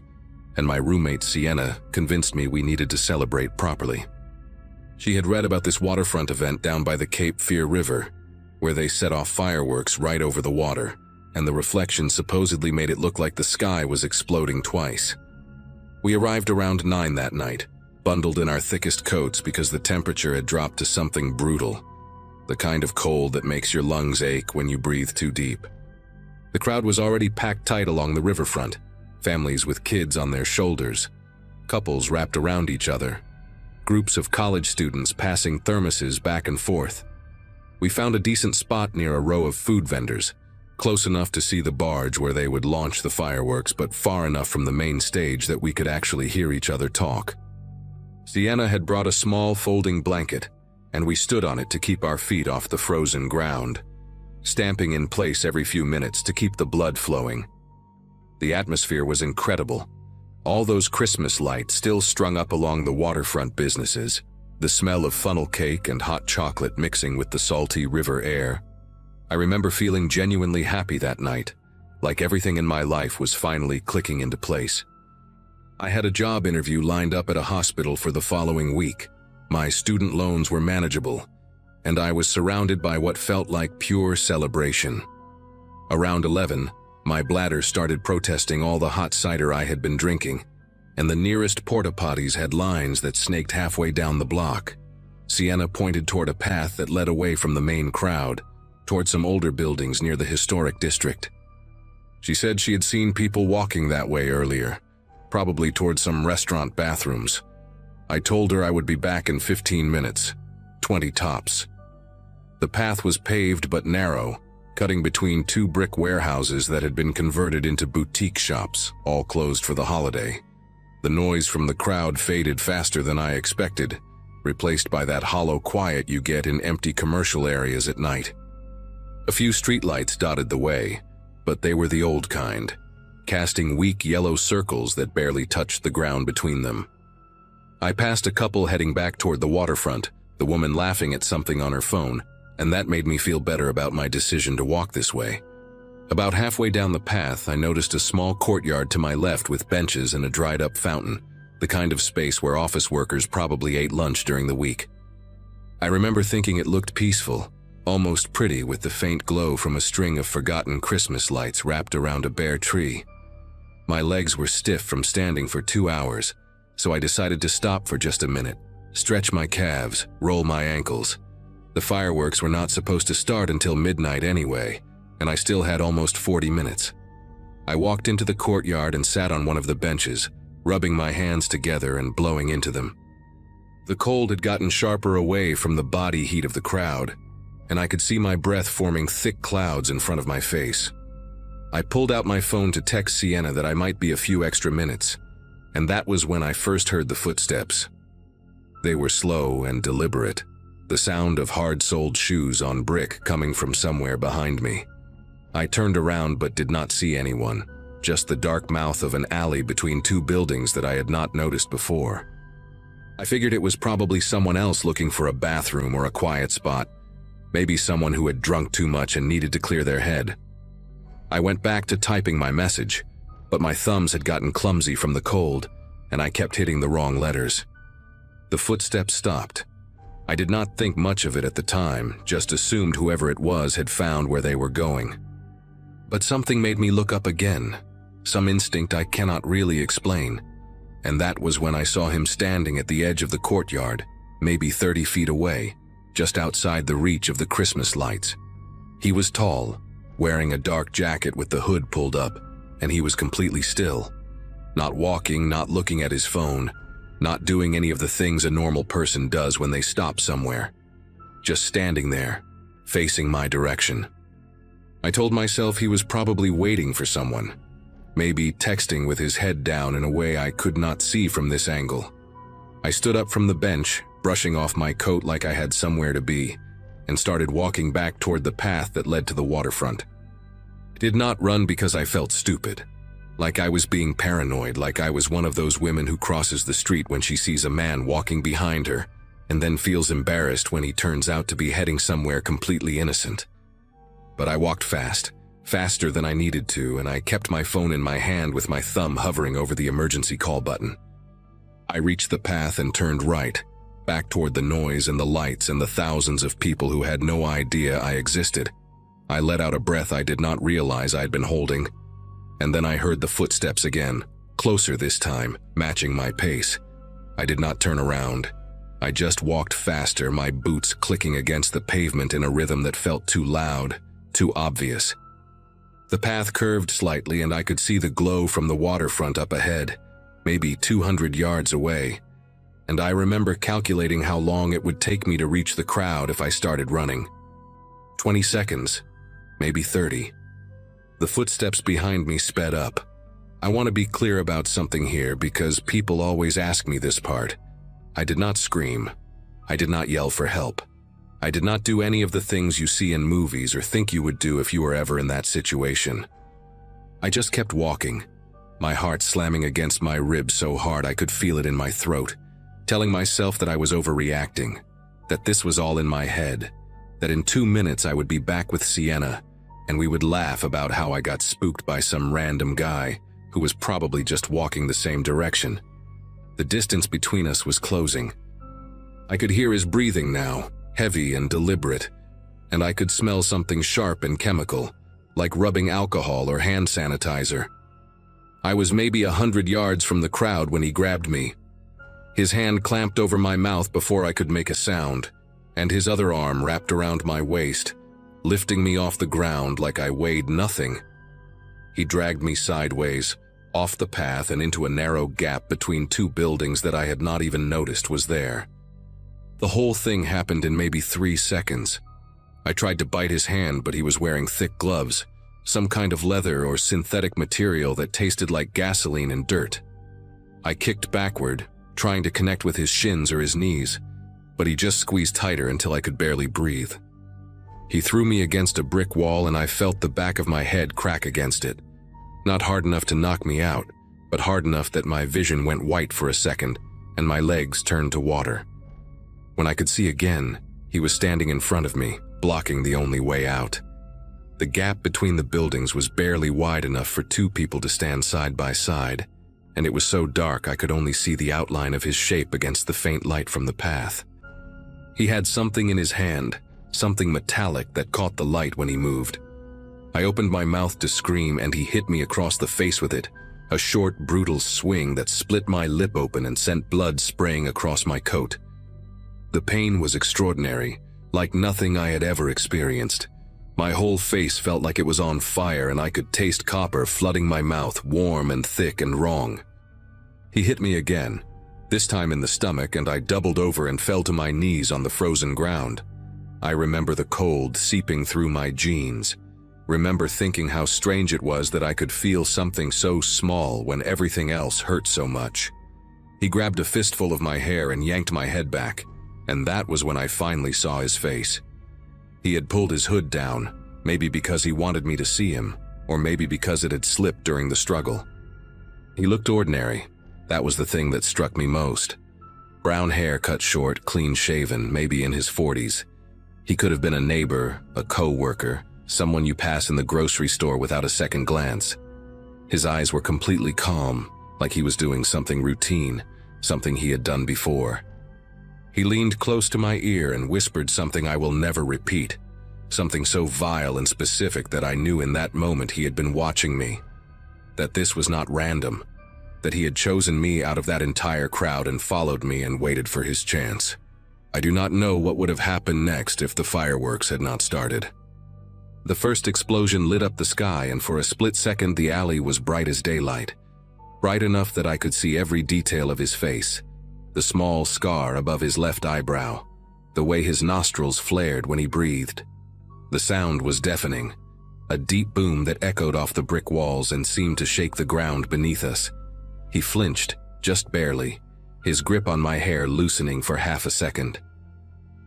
and my roommate Sienna convinced me we needed to celebrate properly. She had read about this waterfront event down by the Cape Fear River, where they set off fireworks right over the water, and the reflection supposedly made it look like the sky was exploding twice. We arrived around 9 that night, bundled in our thickest coats because the temperature had dropped to something brutal, the kind of cold that makes your lungs ache when you breathe too deep. The crowd was already packed tight along the riverfront, families with kids on their shoulders, couples wrapped around each other, groups of college students passing thermoses back and forth. We found a decent spot near a row of food vendors, close enough to see the barge where they would launch the fireworks, but far enough from the main stage that we could actually hear each other talk. Sienna had brought a small folding blanket, and we stood on it to keep our feet off the frozen ground, stamping in place every few minutes to keep the blood flowing. The atmosphere was incredible. All those Christmas lights still strung up along the waterfront businesses, the smell of funnel cake and hot chocolate mixing with the salty river air. I remember feeling genuinely happy that night, like everything in my life was finally clicking into place. I had a job interview lined up at a hospital for the following week. My student loans were manageable, and I was surrounded by what felt like pure celebration. Around 11, my bladder started protesting all the hot cider I had been drinking, and the nearest porta potties had lines that snaked halfway down the block. Sienna pointed toward a path that led away from the main crowd, toward some older buildings near the historic district. She said she had seen people walking that way earlier, probably toward some restaurant bathrooms. I told her I would be back in 15 minutes, 20 tops. The path was paved but narrow, cutting between 2 brick warehouses that had been converted into boutique shops, all closed for the holiday. The noise from the crowd faded faster than I expected, replaced by that hollow quiet you get in empty commercial areas at night. A few streetlights dotted the way, but they were the old kind, casting weak yellow circles that barely touched the ground between them. I passed a couple heading back toward the waterfront, the woman laughing at something on her phone, and that made me feel better about my decision to walk this way. About halfway down the path, I noticed a small courtyard to my left with benches and a dried-up fountain, the kind of space where office workers probably ate lunch during the week. I remember thinking it looked peaceful, almost pretty, with the faint glow from a string of forgotten Christmas lights wrapped around a bare tree. My legs were stiff from standing for 2 hours, so I decided to stop for just a minute, stretch my calves, roll my ankles. The fireworks were not supposed to start until midnight anyway, and I still had almost 40 minutes. I walked into the courtyard and sat on one of the benches, rubbing my hands together and blowing into them. The cold had gotten sharper away from the body heat of the crowd, and I could see my breath forming thick clouds in front of my face. I pulled out my phone to text Sienna that I might be a few extra minutes, and that was when I first heard the footsteps. They were slow and deliberate, the sound of hard-soled shoes on brick coming from somewhere behind me. I turned around but did not see anyone, just the dark mouth of an alley between 2 buildings that I had not noticed before. I figured it was probably someone else looking for a bathroom or a quiet spot, maybe someone who had drunk too much and needed to clear their head. I went back to typing my message, but my thumbs had gotten clumsy from the cold, and I kept hitting the wrong letters. The footsteps stopped. I did not think much of it at the time, just assumed whoever it was had found where they were going. But something made me look up again, some instinct I cannot really explain, and that was when I saw him standing at the edge of the courtyard, maybe 30 feet away, just outside the reach of the Christmas lights. He was tall, wearing a dark jacket with the hood pulled up, and he was completely still. Not walking, not looking at his phone, not doing any of the things a normal person does when they stop somewhere. Just standing there, facing my direction. I told myself he was probably waiting for someone, maybe texting with his head down in a way I could not see from this angle. I stood up from the bench, brushing off my coat like I had somewhere to be, and started walking back toward the path that led to the waterfront. I did not run because I felt stupid. Like I was being paranoid, like I was one of those women who crosses the street when she sees a man walking behind her and then feels embarrassed when he turns out to be heading somewhere completely innocent. But I walked fast, faster than I needed to, and I kept my phone in my hand with my thumb hovering over the emergency call button. I reached the path and turned right, back toward the noise and the lights and the thousands of people who had no idea I existed. I let out a breath I did not realize I'd been holding, and then I heard the footsteps again, closer this time, matching my pace. I did not turn around. I just walked faster, my boots clicking against the pavement in a rhythm that felt too loud, too obvious. The path curved slightly and I could see the glow from the waterfront up ahead, maybe 200 yards away, and I remember calculating how long it would take me to reach the crowd if I started running. 20 seconds, maybe 30. The footsteps behind me sped up. I want to be clear about something here because people always ask me this part. I did not scream. I did not yell for help. I did not do any of the things you see in movies or think you would do if you were ever in that situation. I just kept walking, my heart slamming against my ribs so hard I could feel it in my throat, telling myself that I was overreacting, that this was all in my head, that in 2 minutes I would be back with Sienna, and we would laugh about how I got spooked by some random guy who was probably just walking the same direction. The distance between us was closing. I could hear his breathing now, heavy and deliberate, and I could smell something sharp and chemical, like rubbing alcohol or hand sanitizer. I was maybe 100 yards from the crowd when he grabbed me. His hand clamped over my mouth before I could make a sound, and his other arm wrapped around my waist, lifting me off the ground like I weighed nothing. He dragged me sideways, off the path and into a narrow gap between two buildings that I had not even noticed was there. The whole thing happened in maybe 3 seconds. I tried to bite his hand, but he was wearing thick gloves, some kind of leather or synthetic material that tasted like gasoline and dirt. I kicked backward, trying to connect with his shins or his knees, but he just squeezed tighter until I could barely breathe. He threw me against a brick wall and I felt the back of my head crack against it. Not hard enough to knock me out, but hard enough that my vision went white for a second and my legs turned to water. When I could see again, he was standing in front of me, blocking the only way out. The gap between the buildings was barely wide enough for 2 people to stand side by side, and it was so dark I could only see the outline of his shape against the faint light from the path. He had something in his hand, something metallic that caught the light when he moved. I opened my mouth to scream and he hit me across the face with it, a short, brutal swing that split my lip open and sent blood spraying across my coat. The pain was extraordinary, like nothing I had ever experienced. My whole face felt like it was on fire and I could taste copper flooding my mouth, warm and thick and wrong. He hit me again, this time in the stomach, and I doubled over and fell to my knees on the frozen ground. I remember the cold seeping through my jeans. Remember thinking how strange it was that I could feel something so small when everything else hurt so much. He grabbed a fistful of my hair and yanked my head back, and that was when I finally saw his face. He had pulled his hood down, maybe because he wanted me to see him, or maybe because it had slipped during the struggle. He looked ordinary. That was the thing that struck me most. Brown hair cut short, clean-shaven, maybe in his 40s. He could have been a neighbor, a co-worker, someone you pass in the grocery store without a second glance. His eyes were completely calm, like he was doing something routine, something he had done before. He leaned close to my ear and whispered something I will never repeat, something so vile and specific that I knew in that moment he had been watching me, that this was not random, that he had chosen me out of that entire crowd and followed me and waited for his chance. I do not know what would have happened next if the fireworks had not started. The first explosion lit up the sky, and for a split second the alley was bright as daylight, bright enough that I could see every detail of his face. The small scar above his left eyebrow, the way his nostrils flared when he breathed. The sound was deafening, a deep boom that echoed off the brick walls and seemed to shake the ground beneath us. He flinched, just barely, his grip on my hair loosening for half a second.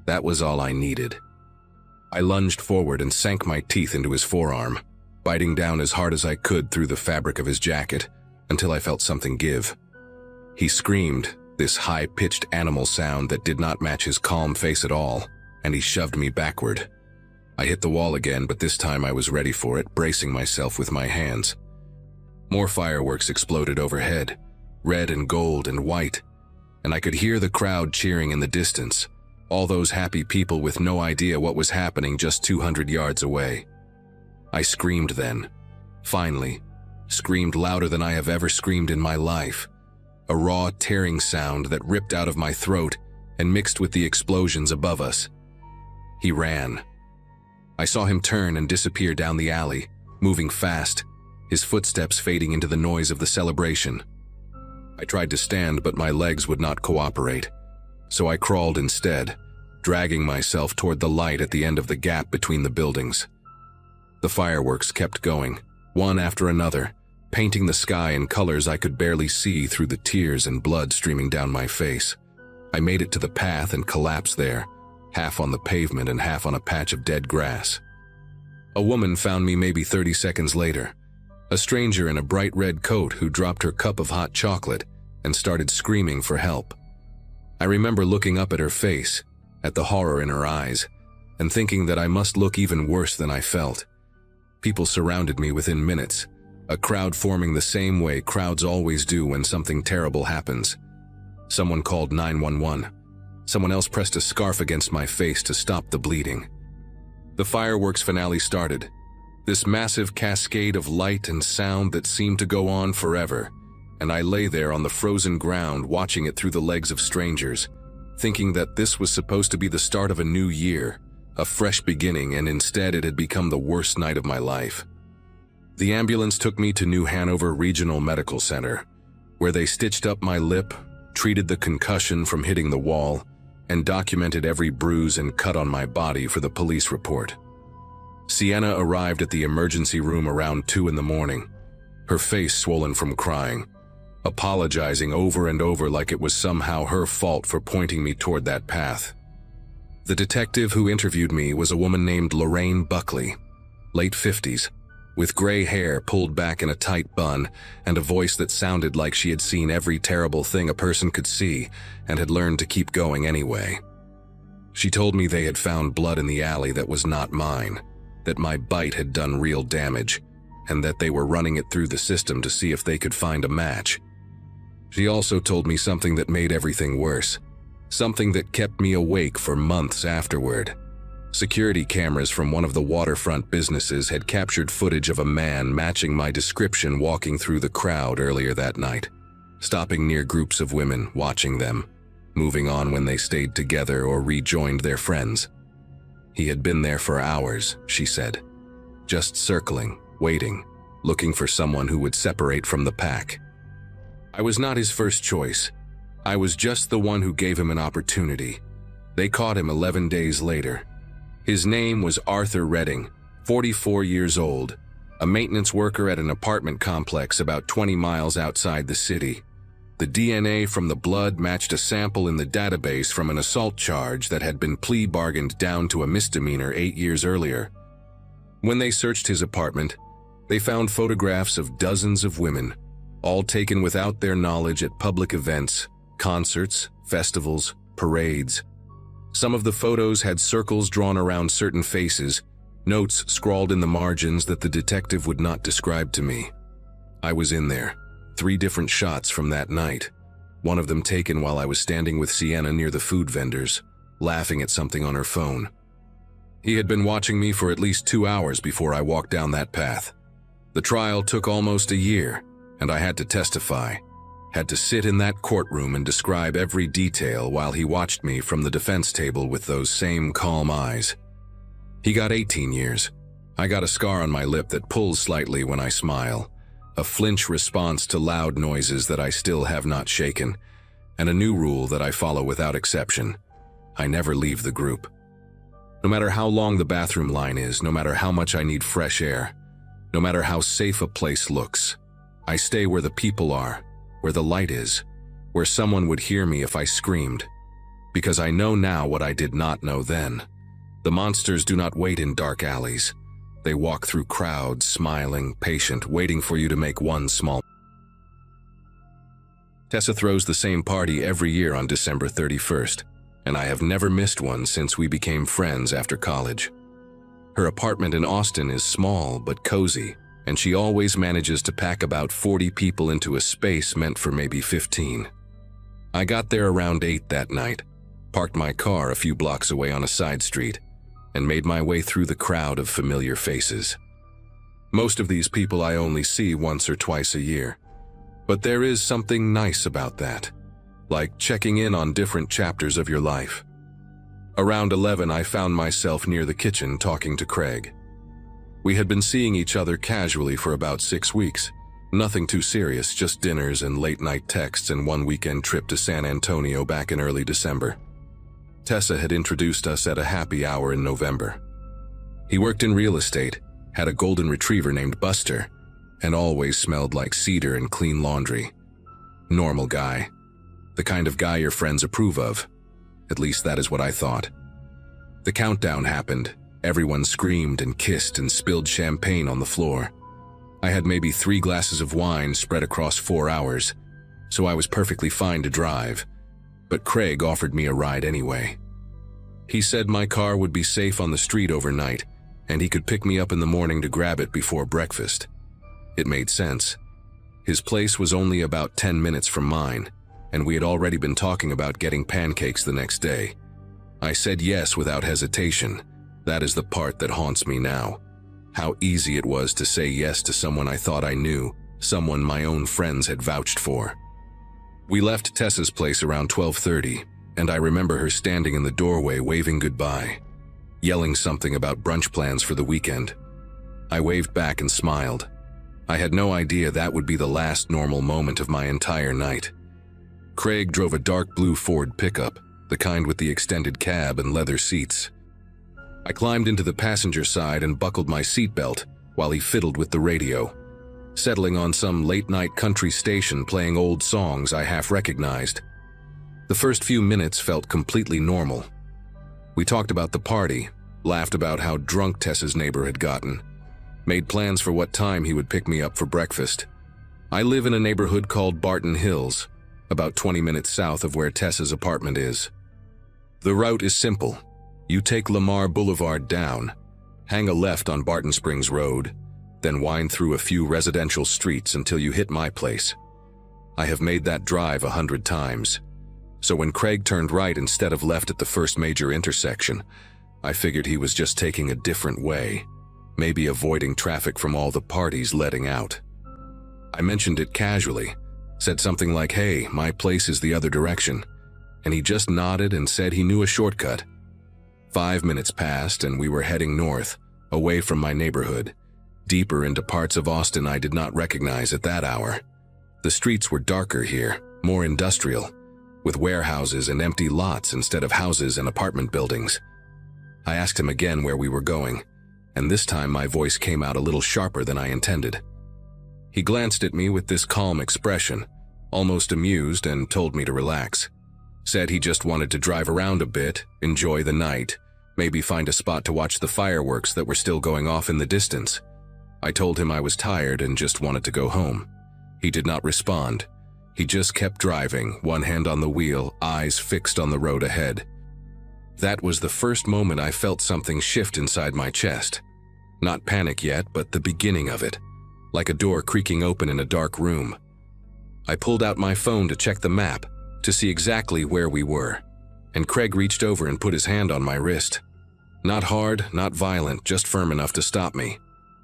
That was all I needed. I lunged forward and sank my teeth into his forearm. biting down as hard as I could through the fabric of his jacket until I felt something give. He screamed, this high-pitched animal sound that did not match his calm face at all, and he shoved me backward. I hit the wall again, but this time I was ready for it, bracing myself with my hands. More fireworks exploded overhead, red and gold and white, and I could hear the crowd cheering in the distance, all those happy people with no idea what was happening just 200 yards away. I screamed then, finally, screamed louder than I have ever screamed in my life, a raw, tearing sound that ripped out of my throat and mixed with the explosions above us. He ran. I saw him turn and disappear down the alley, moving fast, his footsteps fading into the noise of the celebration. I tried to stand, but my legs would not cooperate, so I crawled instead, dragging myself toward the light at the end of the gap between the buildings. The fireworks kept going, one after another, painting the sky in colors I could barely see through the tears and blood streaming down my face. I made it to the path and collapsed there, half on the pavement and half on a patch of dead grass. A woman found me maybe 30 seconds later, a stranger in a bright red coat who dropped her cup of hot chocolate and started screaming for help. I remember looking up at her face, at the horror in her eyes, and thinking that I must look even worse than I felt. People surrounded me within minutes, a crowd forming the same way crowds always do when something terrible happens. Someone called 911. Someone else pressed a scarf against my face to stop the bleeding. The fireworks finale started, this massive cascade of light and sound that seemed to go on forever, and I lay there on the frozen ground watching it through the legs of strangers, thinking that this was supposed to be the start of a new year, a fresh beginning, and instead it had become the worst night of my life. The ambulance took me to New Hanover Regional Medical Center, where they stitched up my lip, treated the concussion from hitting the wall, and documented every bruise and cut on my body for the police report. Sienna arrived at the emergency room around 2 in the morning, her face swollen from crying, apologizing over and over like it was somehow her fault for pointing me toward that path. The detective who interviewed me was a woman named Lorraine Buckley, late 50s, with gray hair pulled back in a tight bun and a voice that sounded like she had seen every terrible thing a person could see and had learned to keep going anyway. She told me they had found blood in the alley that was not mine, that my bite had done real damage, and that they were running it through the system to see if they could find a match. She also told me something that made everything worse, something that kept me awake for months afterward. Security cameras from one of the waterfront businesses had captured footage of a man matching my description walking through the crowd earlier that night, stopping near groups of women, watching them, moving on when they stayed together or rejoined their friends. He had been there for hours, she said, just circling, waiting, looking for someone who would separate from the pack. I was not his first choice. I was just the one who gave him an opportunity. They caught him 11 days later. His name was Arthur Redding, 44 years old, a maintenance worker at an apartment complex about 20 miles outside the city. The DNA from the blood matched a sample in the database from an assault charge that had been plea bargained down to a misdemeanor 8 years earlier. When they searched his apartment, they found photographs of dozens of women, all taken without their knowledge at public events, concerts, festivals, parades. Some of the photos had circles drawn around certain faces, notes scrawled in the margins that the detective would not describe to me. I was in there. 3 different shots from that night, one of them taken while I was standing with Sienna near the food vendors, laughing at something on her phone. He had been watching me for at least 2 hours before I walked down that path. The trial took almost a year, and I had to testify, had to sit in that courtroom and describe every detail while he watched me from the defense table with those same calm eyes. He got 18 years. I got a scar on my lip that pulls slightly when I smile, a flinch response to loud noises that I still have not shaken, and a new rule that I follow without exception. I never leave the group. No matter how long the bathroom line is, no matter how much I need fresh air, no matter how safe a place looks, I stay where the people are, where the light is, where someone would hear me if I screamed. Because I know now what I did not know then. The monsters do not wait in dark alleys. They walk through crowds, smiling, patient, waiting for you to make one small. Tessa throws the same party every year on December 31st, and I have never missed one since we became friends after college. Her apartment in Austin is small but cozy, and she always manages to pack about 40 people into a space meant for maybe 15. I got there around 8 that night, parked my car a few blocks away on a side street, and made my way through the crowd of familiar faces. Most of these people I only see once or twice a year, but there is something nice about that, like checking in on different chapters of your life. Around 11, I found myself near the kitchen talking to Craig. We had been seeing each other casually for about 6 weeks. Nothing too serious, just dinners and late-night texts and one weekend trip to San Antonio back in early December. Tessa had introduced us at a happy hour in November. He worked in real estate, had a golden retriever named Buster, and always smelled like cedar and clean laundry. Normal guy. The kind of guy your friends approve of. At least that is what I thought. The countdown happened. Everyone screamed and kissed and spilled champagne on the floor. I had maybe 3 glasses of wine spread across 4 hours, so I was perfectly fine to drive, but Craig offered me a ride anyway. He said my car would be safe on the street overnight, and he could pick me up in the morning to grab it before breakfast. It made sense. His place was only about 10 minutes from mine, and we had already been talking about getting pancakes the next day. I said yes without hesitation. That is the part that haunts me now. How easy it was to say yes to someone I thought I knew, someone my own friends had vouched for. We left Tessa's place around 12:30, and I remember her standing in the doorway waving goodbye, yelling something about brunch plans for the weekend. I waved back and smiled. I had no idea that would be the last normal moment of my entire night. Craig drove a dark blue Ford pickup, the kind with the extended cab and leather seats. I climbed into the passenger side and buckled my seatbelt while he fiddled with the radio, settling on some late-night country station playing old songs I half recognized. The first few minutes felt completely normal. We talked about the party, laughed about how drunk Tessa's neighbor had gotten, made plans for what time he would pick me up for breakfast. I live in a neighborhood called Barton Hills, about 20 minutes south of where Tessa's apartment is. The route is simple. You take Lamar Boulevard down, hang a left on Barton Springs Road, then wind through a few residential streets until you hit my place. I have made that drive 100 times. So when Craig turned right instead of left at the first major intersection, I figured he was just taking a different way, maybe avoiding traffic from all the parties letting out. I mentioned it casually, said something like, "Hey, my place is the other direction," and he just nodded and said he knew a shortcut. 5 minutes passed and we were heading north, away from my neighborhood, deeper into parts of Austin I did not recognize at that hour. The streets were darker here, more industrial, with warehouses and empty lots instead of houses and apartment buildings. I asked him again where we were going, and this time my voice came out a little sharper than I intended. He glanced at me with this calm expression, almost amused, and told me to relax. Said he just wanted to drive around a bit, enjoy the night, maybe find a spot to watch the fireworks that were still going off in the distance. I told him I was tired and just wanted to go home. He did not respond. He just kept driving, one hand on the wheel, eyes fixed on the road ahead. That was the first moment I felt something shift inside my chest. Not panic yet, but the beginning of it, like a door creaking open in a dark room. I pulled out my phone to check the map, to see exactly where we were, and Craig reached over and put his hand on my wrist. Not hard, not violent, just firm enough to stop me.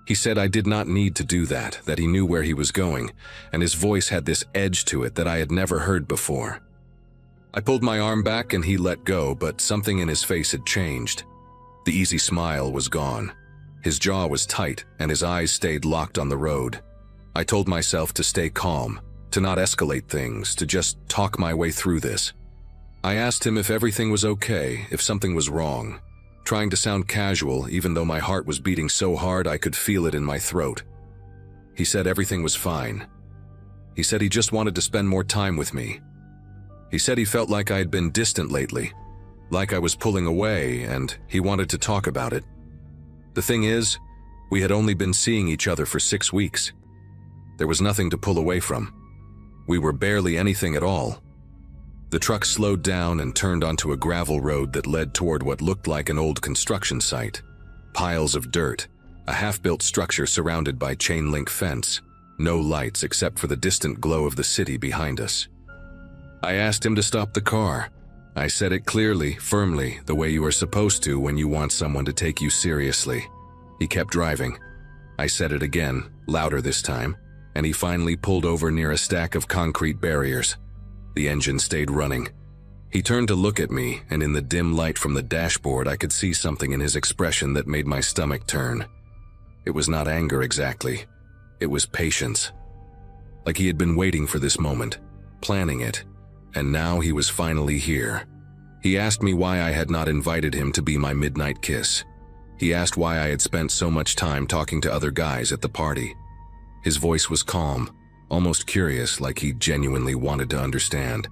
He said I did not need to do that he knew where he was going, and his voice had this edge to it that I had never heard before. I pulled my arm back and he let go, but something in his face had changed. The easy smile was gone. His jaw was tight and his eyes stayed locked on the road. I told myself to stay calm, to not escalate things, to just talk my way through this. I asked him if everything was okay, if something was wrong, trying to sound casual even though my heart was beating so hard I could feel it in my throat. He said everything was fine. He said he just wanted to spend more time with me. He said he felt like I had been distant lately, like I was pulling away, and he wanted to talk about it. The thing is, We had only been seeing each other for 6 weeks. There was nothing to pull away from. We were barely anything at all. The truck slowed down and turned onto a gravel road that led toward what looked like an old construction site. Piles of dirt, a half-built structure surrounded by chain-link fence, no lights except for the distant glow of the city behind us. I asked him to stop the car. I said it clearly, firmly, the way you are supposed to when you want someone to take you seriously. He kept driving. I said it again, louder this time, and he finally pulled over near a stack of concrete barriers. The engine stayed running. He turned to look at me, and in the dim light from the dashboard I could see something in his expression that made my stomach turn. It was not anger exactly. It was patience. Like he had been waiting for this moment, planning it, and now he was finally here. He asked me why I had not invited him to be my midnight kiss. He asked why I had spent so much time talking to other guys at the party. His voice was calm, almost curious, like he genuinely wanted to understand.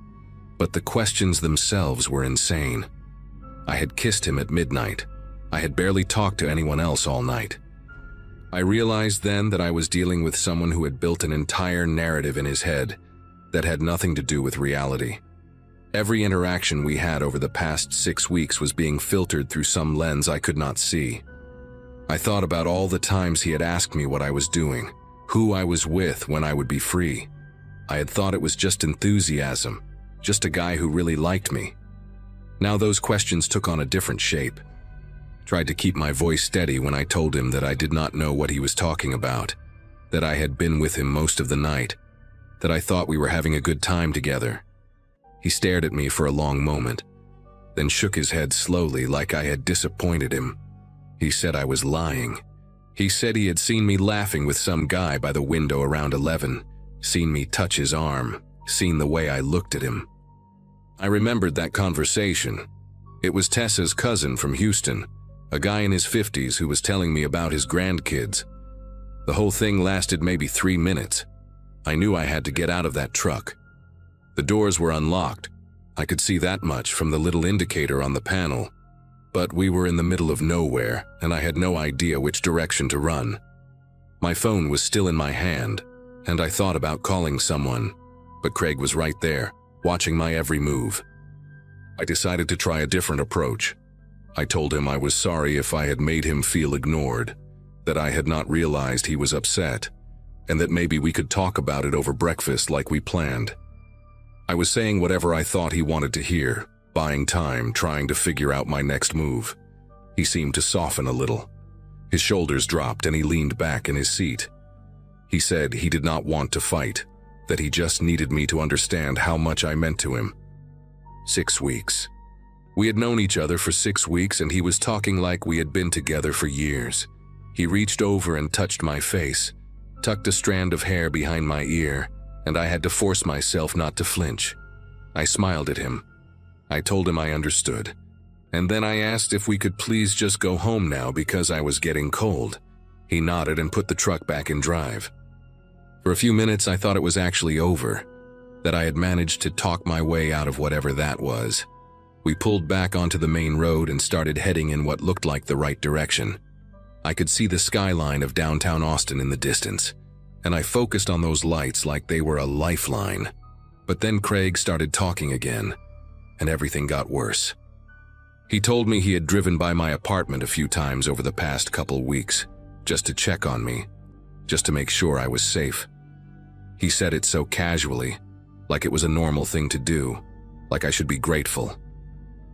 But the questions themselves were insane. I had kissed him at midnight. I had barely talked to anyone else all night. I realized then that I was dealing with someone who had built an entire narrative in his head that had nothing to do with reality. Every interaction we had over the past 6 weeks was being filtered through some lens I could not see. I thought about all the times he had asked me what I was doing, who I was with when I would be free. I had thought it was just enthusiasm, just a guy who really liked me. Now those questions took on a different shape. Tried to keep my voice steady when I told him that I did not know what he was talking about, that I had been with him most of the night, that I thought we were having a good time together. He stared at me for a long moment, then shook his head slowly like I had disappointed him. He said I was lying. He said he had seen me laughing with some guy by the window around 11, seen me touch his arm, seen the way I looked at him. I remembered that conversation. It was Tessa's cousin from Houston, a guy in his 50s who was telling me about his grandkids. The whole thing lasted maybe 3 minutes. I knew I had to get out of that truck. The doors were unlocked. I could see that much from the little indicator on the panel. But we were in the middle of nowhere, and I had no idea which direction to run. My phone was still in my hand, and I thought about calling someone, but Craig was right there, watching my every move. I decided to try a different approach. I told him I was sorry if I had made him feel ignored, that I had not realized he was upset, and that maybe we could talk about it over breakfast like we planned. I was saying whatever I thought he wanted to hear, buying time, trying to figure out my next move. He seemed to soften a little. His shoulders dropped and he leaned back in his seat. He said he did not want to fight, that he just needed me to understand how much I meant to him. 6 weeks. We had known each other for 6 weeks and he was talking like we had been together for years. He reached over and touched my face, tucked a strand of hair behind my ear, and I had to force myself not to flinch. I smiled at him. I told him I understood, and then I asked if we could please just go home now because I was getting cold. He nodded and put the truck back in drive. For a few minutes I thought it was actually over, that I had managed to talk my way out of whatever that was. We pulled back onto the main road and started heading in what looked like the right direction. I could see the skyline of downtown Austin in the distance, and I focused on those lights like they were a lifeline. But then Craig started talking again, and everything got worse. He told me he had driven by my apartment a few times over the past couple weeks, just to check on me, just to make sure I was safe. He said it so casually, like it was a normal thing to do, like I should be grateful.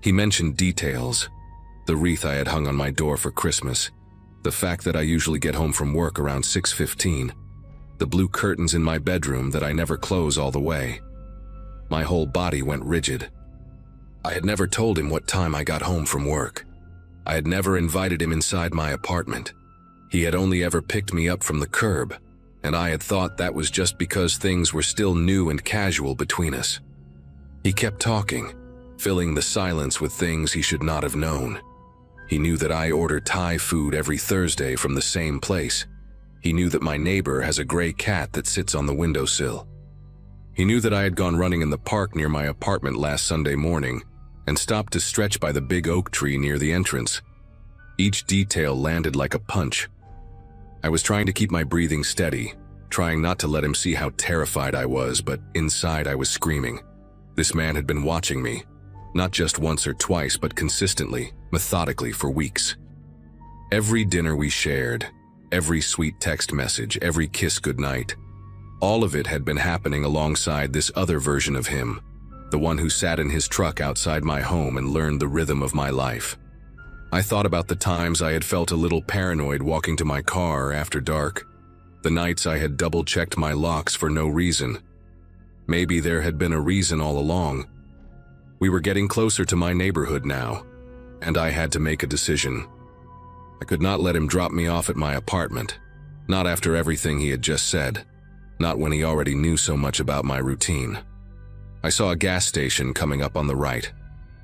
He mentioned details, the wreath I had hung on my door for Christmas, the fact that I usually get home from work around 6:15, the blue curtains in my bedroom that I never close all the way. My whole body went rigid. I had never told him what time I got home from work. I had never invited him inside my apartment. He had only ever picked me up from the curb, and I had thought that was just because things were still new and casual between us. He kept talking, filling the silence with things he should not have known. He knew that I order Thai food every Thursday from the same place. He knew that my neighbor has a gray cat that sits on the windowsill. He knew that I had gone running in the park near my apartment last Sunday morning and stopped to stretch by the big oak tree near the entrance. Each detail landed like a punch. I was trying to keep my breathing steady, trying not to let him see how terrified I was, but inside I was screaming. This man had been watching me, not just once or twice, but consistently, methodically for weeks. Every dinner we shared, every sweet text message, every kiss goodnight, all of it had been happening alongside this other version of him, the one who sat in his truck outside my home and learned the rhythm of my life. I thought about the times I had felt a little paranoid walking to my car after dark, the nights I had double-checked my locks for no reason. Maybe there had been a reason all along. We were getting closer to my neighborhood now, and I had to make a decision. I could not let him drop me off at my apartment, not after everything he had just said, not when he already knew so much about my routine. I saw a gas station coming up on the right,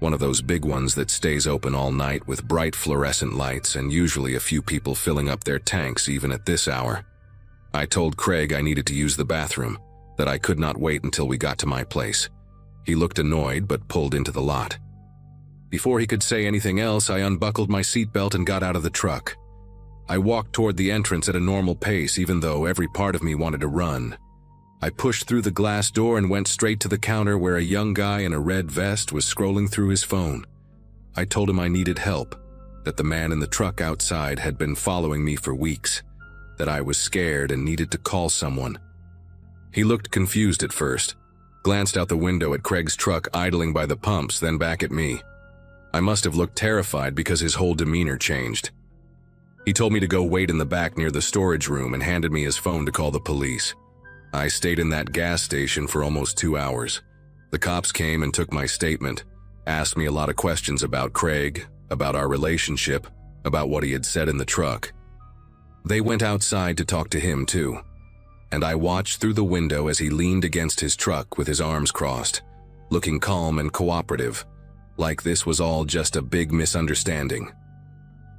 one of those big ones that stays open all night with bright fluorescent lights and usually a few people filling up their tanks even at this hour. I told Craig I needed to use the bathroom, that I could not wait until we got to my place. He looked annoyed but pulled into the lot. Before he could say anything else, I unbuckled my seatbelt and got out of the truck. I walked toward the entrance at a normal pace, even though every part of me wanted to run. I pushed through the glass door and went straight to the counter where a young guy in a red vest was scrolling through his phone. I told him I needed help, that the man in the truck outside had been following me for weeks, that I was scared and needed to call someone. He looked confused at first, glanced out the window at Craig's truck idling by the pumps, then back at me. I must have looked terrified because his whole demeanor changed. He told me to go wait in the back near the storage room and handed me his phone to call the police. I stayed in that gas station for almost 2 hours. The cops came and took my statement, asked me a lot of questions about Craig, about our relationship, about what he had said in the truck. They went outside to talk to him too, and I watched through the window as he leaned against his truck with his arms crossed, looking calm and cooperative, like this was all just a big misunderstanding.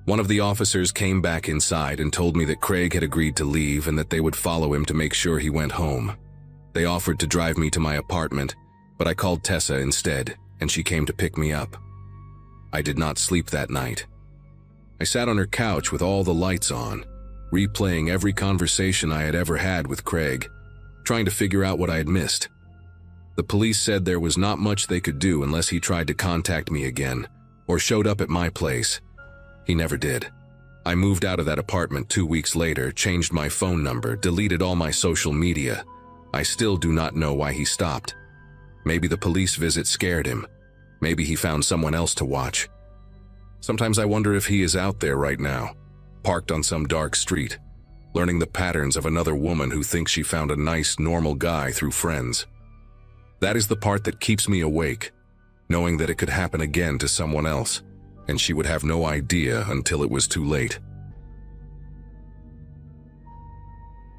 One of the officers came back inside and told me that Craig had agreed to leave and that they would follow him to make sure he went home. They offered to drive me to my apartment, but I called Tessa instead, and she came to pick me up. I did not sleep that night. I sat on her couch with all the lights on, replaying every conversation I had ever had with Craig, trying to figure out what I had missed. The police said there was not much they could do unless he tried to contact me again, or showed up at my place. He never did. I moved out of that apartment 2 weeks later, changed my phone number, deleted all my social media. I still do not know why he stopped. Maybe the police visit scared him. Maybe he found someone else to watch. Sometimes I wonder if he is out there right now, parked on some dark street, learning the patterns of another woman who thinks she found a nice, normal guy through friends. That is the part that keeps me awake, knowing that it could happen again to someone else, and she would have no idea until it was too late.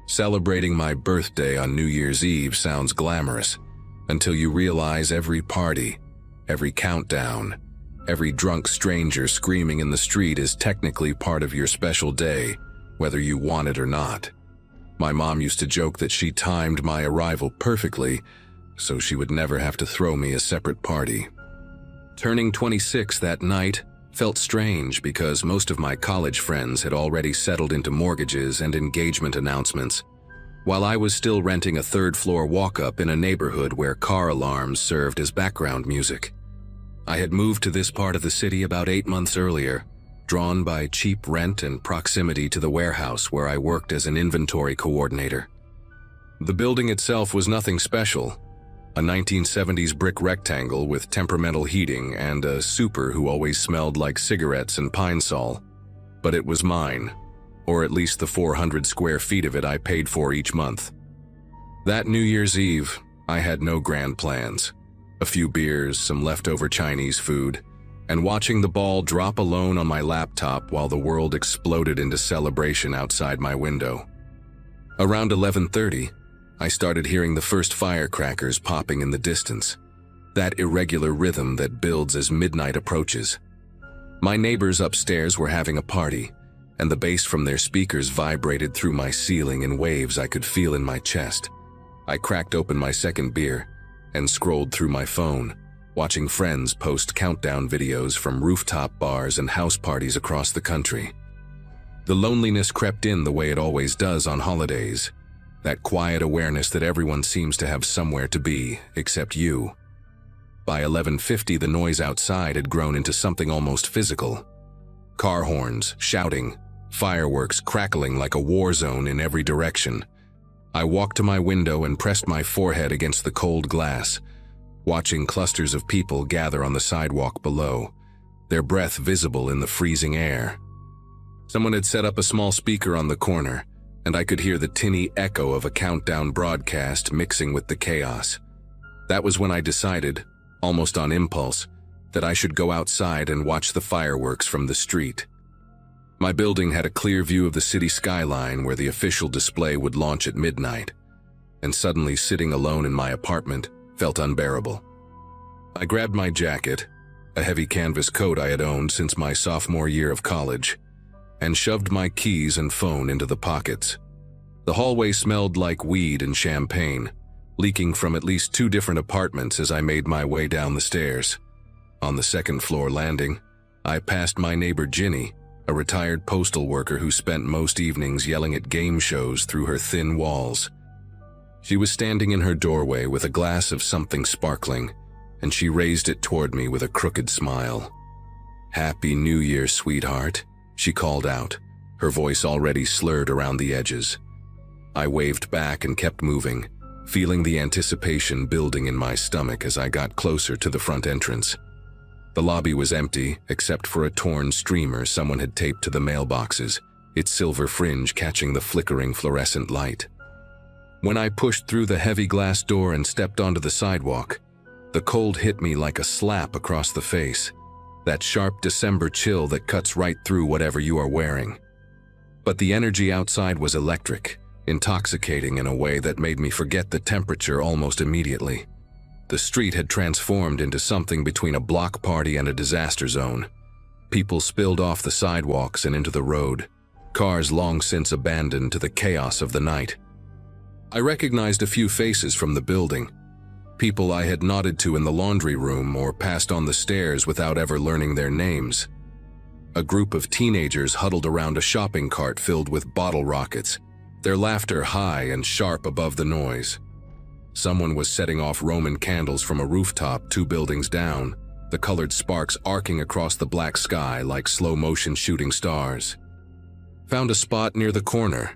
Celebrating my birthday on New Year's Eve sounds glamorous, until you realize every party, every countdown, every drunk stranger screaming in the street is technically part of your special day, whether you want it or not. My mom used to joke that she timed my arrival perfectly, so she would never have to throw me a separate party. Turning 26 that night felt strange because most of my college friends had already settled into mortgages and engagement announcements, while I was still renting a third-floor walk-up in a neighborhood where car alarms served as background music. I had moved to this part of the city about 8 months earlier, drawn by cheap rent and proximity to the warehouse where I worked as an inventory coordinator. The building itself was nothing special, a 1970s brick rectangle with temperamental heating and a super who always smelled like cigarettes and pine sol. But it was mine, or at least the 400 square feet of it I paid for each month. That New Year's Eve, I had no grand plans. A few beers, some leftover Chinese food, and watching the ball drop alone on my laptop while the world exploded into celebration outside my window. Around 11:30, I started hearing the first firecrackers popping in the distance, that irregular rhythm that builds as midnight approaches. My neighbors upstairs were having a party, and the bass from their speakers vibrated through my ceiling in waves I could feel in my chest. I cracked open my second beer and scrolled through my phone, watching friends post countdown videos from rooftop bars and house parties across the country. The loneliness crept in the way it always does on holidays. That quiet awareness that everyone seems to have somewhere to be, except you. By 11:50, the noise outside had grown into something almost physical. Car horns, shouting, fireworks crackling like a war zone in every direction. I walked to my window and pressed my forehead against the cold glass, watching clusters of people gather on the sidewalk below, their breath visible in the freezing air. Someone had set up a small speaker on the corner, and I could hear the tinny echo of a countdown broadcast mixing with the chaos. That was when I decided, almost on impulse, that I should go outside and watch the fireworks from the street. My building had a clear view of the city skyline where the official display would launch at midnight, and suddenly sitting alone in my apartment felt unbearable. I grabbed my jacket, a heavy canvas coat I had owned since my sophomore year of college, and shoved my keys and phone into the pockets. The hallway smelled like weed and champagne, leaking from at least 2 different apartments as I made my way down the stairs. On the second-floor landing, I passed my neighbor Ginny, a retired postal worker who spent most evenings yelling at game shows through her thin walls. She was standing in her doorway with a glass of something sparkling, and she raised it toward me with a crooked smile. "Happy New Year, sweetheart," she called out, her voice already slurred around the edges. I waved back and kept moving, feeling the anticipation building in my stomach as I got closer to the front entrance. The lobby was empty, except for a torn streamer someone had taped to the mailboxes, its silver fringe catching the flickering fluorescent light. When I pushed through the heavy glass door and stepped onto the sidewalk, the cold hit me like a slap across the face, that sharp December chill that cuts right through whatever you are wearing. But the energy outside was electric, intoxicating in a way that made me forget the temperature almost immediately. The street had transformed into something between a block party and a disaster zone. People spilled off the sidewalks and into the road, cars long since abandoned to the chaos of the night. I recognized a few faces from the building, people I had nodded to in the laundry room or passed on the stairs without ever learning their names. A group of teenagers huddled around a shopping cart filled with bottle rockets, their laughter high and sharp above the noise. Someone was setting off Roman candles from a rooftop 2 buildings down, the colored sparks arcing across the black sky like slow-motion shooting stars. Found a spot near the corner,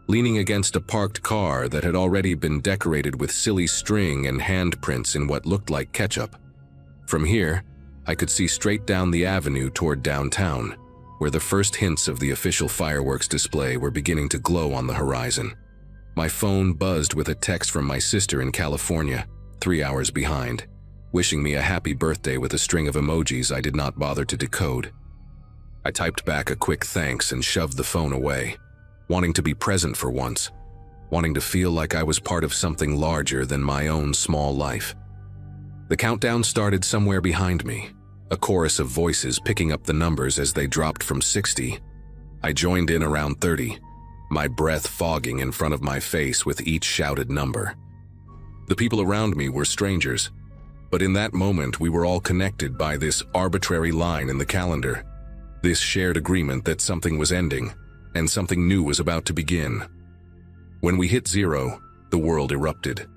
leaning against a parked car that had already been decorated with silly string and handprints in what looked like ketchup. From here, I could see straight down the avenue toward downtown, where the first hints of the official fireworks display were beginning to glow on the horizon. My phone buzzed with a text from my sister in California, 3 hours behind, wishing me a happy birthday with a string of emojis I did not bother to decode. I typed back a quick thanks and shoved the phone away, wanting to be present for once, wanting to feel like I was part of something larger than my own small life. The countdown started somewhere behind me, a chorus of voices picking up the numbers as they dropped from 60. I joined in around 30, my breath fogging in front of my face with each shouted number. The people around me were strangers, but in that moment we were all connected by this arbitrary line in the calendar, this shared agreement that something was ending and something new was about to begin. When we hit 0, the world erupted.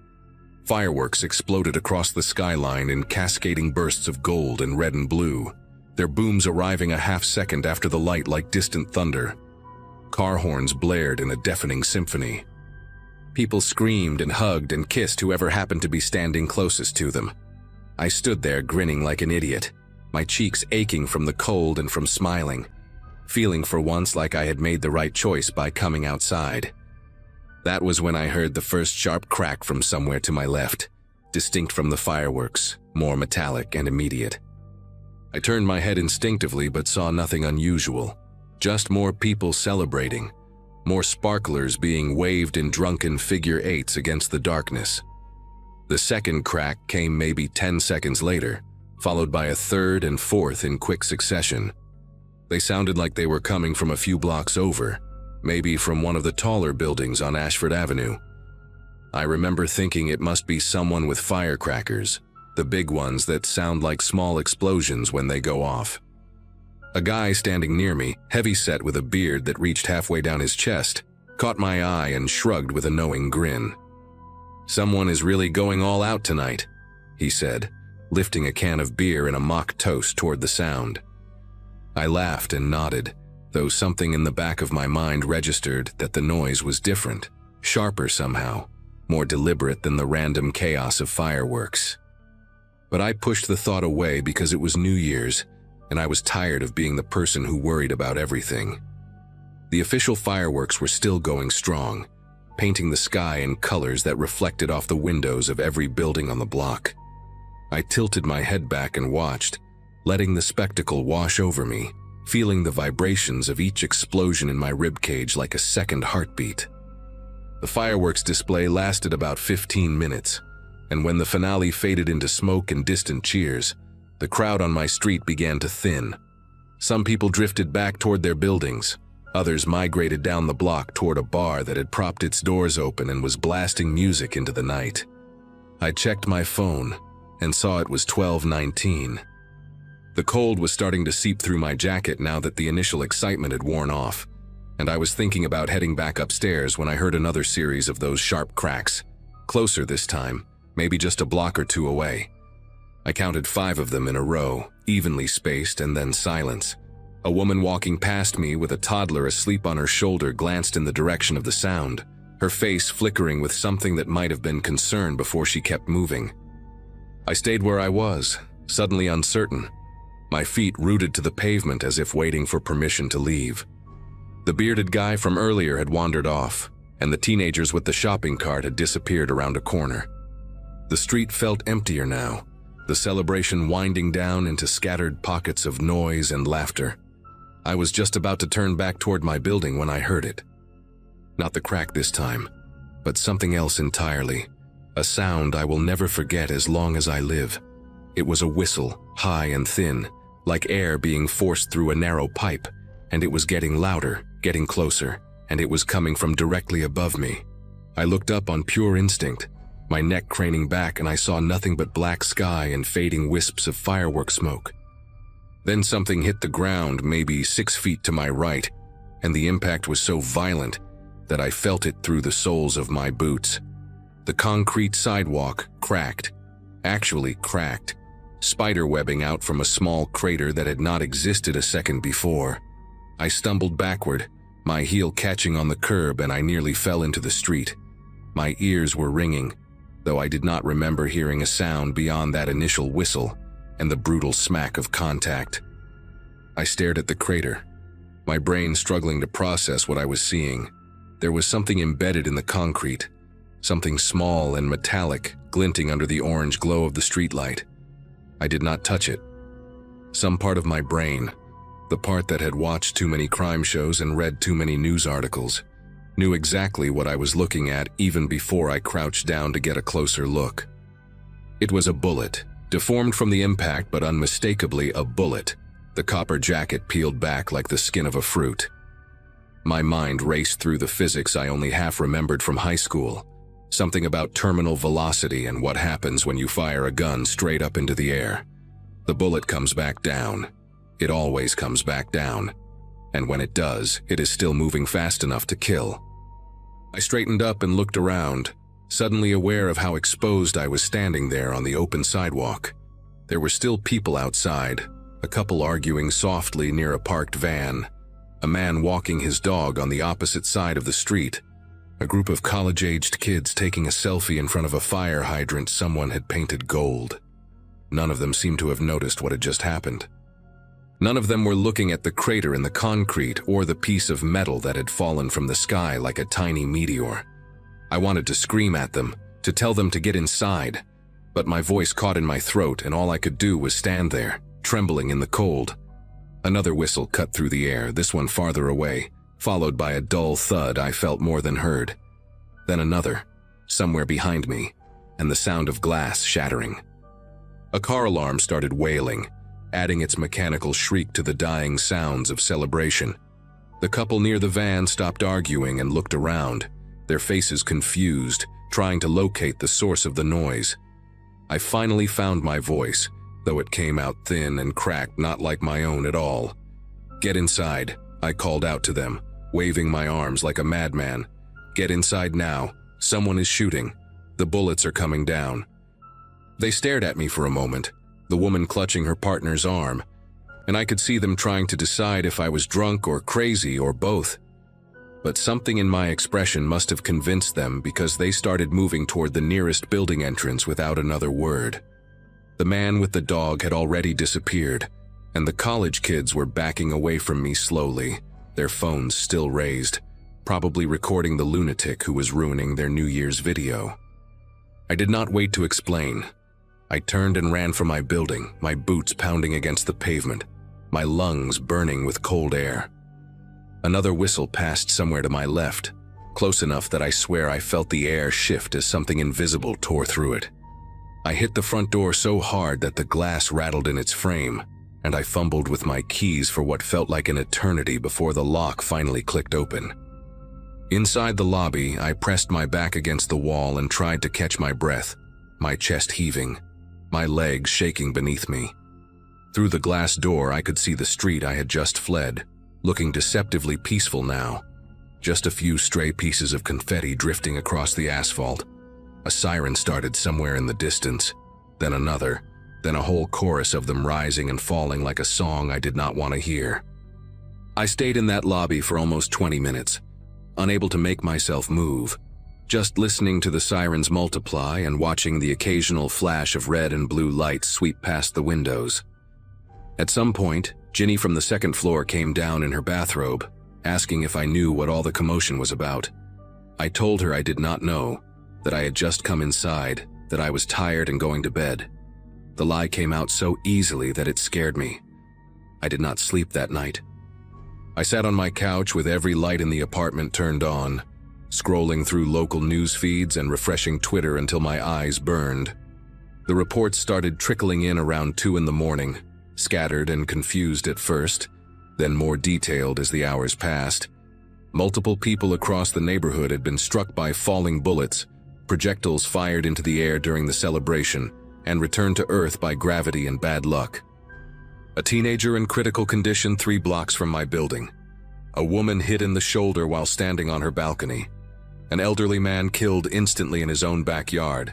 Fireworks exploded across the skyline in cascading bursts of gold and red and blue, their booms arriving a half-second after the light like distant thunder. Car horns blared in a deafening symphony. People screamed and hugged and kissed whoever happened to be standing closest to them. I stood there grinning like an idiot, my cheeks aching from the cold and from smiling, feeling for once like I had made the right choice by coming outside. That was when I heard the first sharp crack from somewhere to my left, distinct from the fireworks, more metallic and immediate. I turned my head instinctively but saw nothing unusual, just more people celebrating, more sparklers being waved in drunken figure eights against the darkness. The second crack came maybe 10 seconds later, followed by a third and fourth in quick succession. They sounded like they were coming from a few blocks over, maybe from one of the taller buildings on Ashford Avenue. I remember thinking it must be someone with firecrackers, the big ones that sound like small explosions when they go off. A guy standing near me, heavy-set with a beard that reached halfway down his chest, caught my eye and shrugged with a knowing grin. "Someone is really going all out tonight," he said, lifting a can of beer in a mock toast toward the sound. I laughed and nodded, though something in the back of my mind registered that the noise was different, sharper somehow, more deliberate than the random chaos of fireworks. But I pushed the thought away because it was New Year's, and I was tired of being the person who worried about everything. The official fireworks were still going strong, painting the sky in colors that reflected off the windows of every building on the block. I tilted my head back and watched, letting the spectacle wash over me, feeling the vibrations of each explosion in my ribcage like a second heartbeat. The fireworks display lasted about 15 minutes, and when the finale faded into smoke and distant cheers, the crowd on my street began to thin. Some people drifted back toward their buildings. Others migrated down the block toward a bar that had propped its doors open and was blasting music into the night. I checked my phone and saw it was 12:19. The cold was starting to seep through my jacket now that the initial excitement had worn off, and I was thinking about heading back upstairs when I heard another series of those sharp cracks, closer this time, maybe just a block or two away. I counted 5 of them in a row, evenly spaced, and then silence. A woman walking past me with a toddler asleep on her shoulder glanced in the direction of the sound, her face flickering with something that might have been concern before she kept moving. I stayed where I was, suddenly uncertain, my feet rooted to the pavement as if waiting for permission to leave. The bearded guy from earlier had wandered off, and the teenagers with the shopping cart had disappeared around a corner. The street felt emptier now, the celebration winding down into scattered pockets of noise and laughter. I was just about to turn back toward my building when I heard it. Not the crack this time, but something else entirely. A sound I will never forget as long as I live. It was a whistle, high and thin, like air being forced through a narrow pipe, and it was getting louder, getting closer, and it was coming from directly above me. I looked up on pure instinct, my neck craning back, and I saw nothing but black sky and fading wisps of firework smoke. Then something hit the ground maybe 6 feet to my right, and the impact was so violent that I felt it through the soles of my boots. The concrete sidewalk cracked, actually cracked, spiderwebbing out from a small crater that had not existed a second before. I stumbled backward, my heel catching on the curb, and I nearly fell into the street. My ears were ringing, though I did not remember hearing a sound beyond that initial whistle and the brutal smack of contact. I stared at the crater, my brain struggling to process what I was seeing. There was something embedded in the concrete, something small and metallic, glinting under the orange glow of the streetlight. I did not touch it. Some part of my brain, the part that had watched too many crime shows and read too many news articles, knew exactly what I was looking at even before I crouched down to get a closer look. It was a bullet, deformed from the impact but unmistakably a bullet, the copper jacket peeled back like the skin of a fruit. My mind raced through the physics I only half remembered from high school, something about terminal velocity and what happens when you fire a gun straight up into the air. The bullet comes back down. It always comes back down. And when it does, it is still moving fast enough to kill. I straightened up and looked around, suddenly aware of how exposed I was standing there on the open sidewalk. There were still people outside, a couple arguing softly near a parked van, a man walking his dog on the opposite side of the street, a group of college-aged kids taking a selfie in front of a fire hydrant someone had painted gold. None of them seemed to have noticed what had just happened. None of them were looking at the crater in the concrete or the piece of metal that had fallen from the sky like a tiny meteor. I wanted to scream at them, to tell them to get inside, but my voice caught in my throat and all I could do was stand there, trembling in the cold. Another whistle cut through the air, this one farther away, followed by a dull thud I felt more than heard. Then another, somewhere behind me, and the sound of glass shattering. A car alarm started wailing, adding its mechanical shriek to the dying sounds of celebration. The couple near the van stopped arguing and looked around, their faces confused, trying to locate the source of the noise. I finally found my voice, though it came out thin and cracked, not like my own at all. "Get inside," I called out to them, waving my arms like a madman. "Get inside now. Someone is shooting. The bullets are coming down." They stared at me for a moment, the woman clutching her partner's arm, and I could see them trying to decide if I was drunk or crazy or both. But something in my expression must have convinced them, because they started moving toward the nearest building entrance without another word. The man with the dog had already disappeared, and the college kids were backing away from me slowly, their phones still raised, probably recording the lunatic who was ruining their New Year's video. I did not wait to explain. I turned and ran for my building, my boots pounding against the pavement, my lungs burning with cold air. Another whistle passed somewhere to my left, close enough that I swear I felt the air shift as something invisible tore through it. I hit the front door so hard that the glass rattled in its frame, and I fumbled with my keys for what felt like an eternity before the lock finally clicked open. Inside the lobby, I pressed my back against the wall and tried to catch my breath, my chest heaving, my legs shaking beneath me. Through the glass door, I could see the street I had just fled, looking deceptively peaceful now. Just a few stray pieces of confetti drifting across the asphalt. A siren started somewhere in the distance, then another, then a whole chorus of them rising and falling like a song I did not want to hear. I stayed in that lobby for almost 20 minutes, unable to make myself move, just listening to the sirens multiply and watching the occasional flash of red and blue lights sweep past the windows. At some point, Ginny from the second floor came down in her bathrobe, asking if I knew what all the commotion was about. I told her I did not know, that I had just come inside, that I was tired and going to bed. The lie came out so easily that it scared me. I did not sleep that night. I sat on my couch with every light in the apartment turned on, scrolling through local news feeds and refreshing Twitter until my eyes burned. The reports started trickling in around 2 in the morning, scattered and confused at first, then more detailed as the hours passed. Multiple people across the neighborhood had been struck by falling bullets, projectiles fired into the air during the celebration, and returned to Earth by gravity and bad luck. A teenager in critical condition 3 blocks from my building. A woman hit in the shoulder while standing on her balcony. An elderly man killed instantly in his own backyard,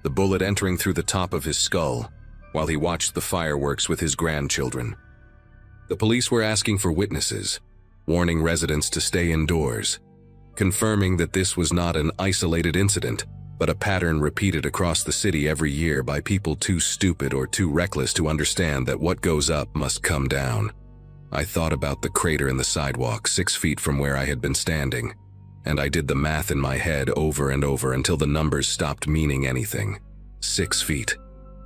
the bullet entering through the top of his skull, while he watched the fireworks with his grandchildren. The police were asking for witnesses, warning residents to stay indoors, confirming that this was not an isolated incident, but a pattern repeated across the city every year by people too stupid or too reckless to understand that what goes up must come down. I thought about the crater in the sidewalk 6 feet from where I had been standing, and I did the math in my head over and over until the numbers stopped meaning anything. 6 feet.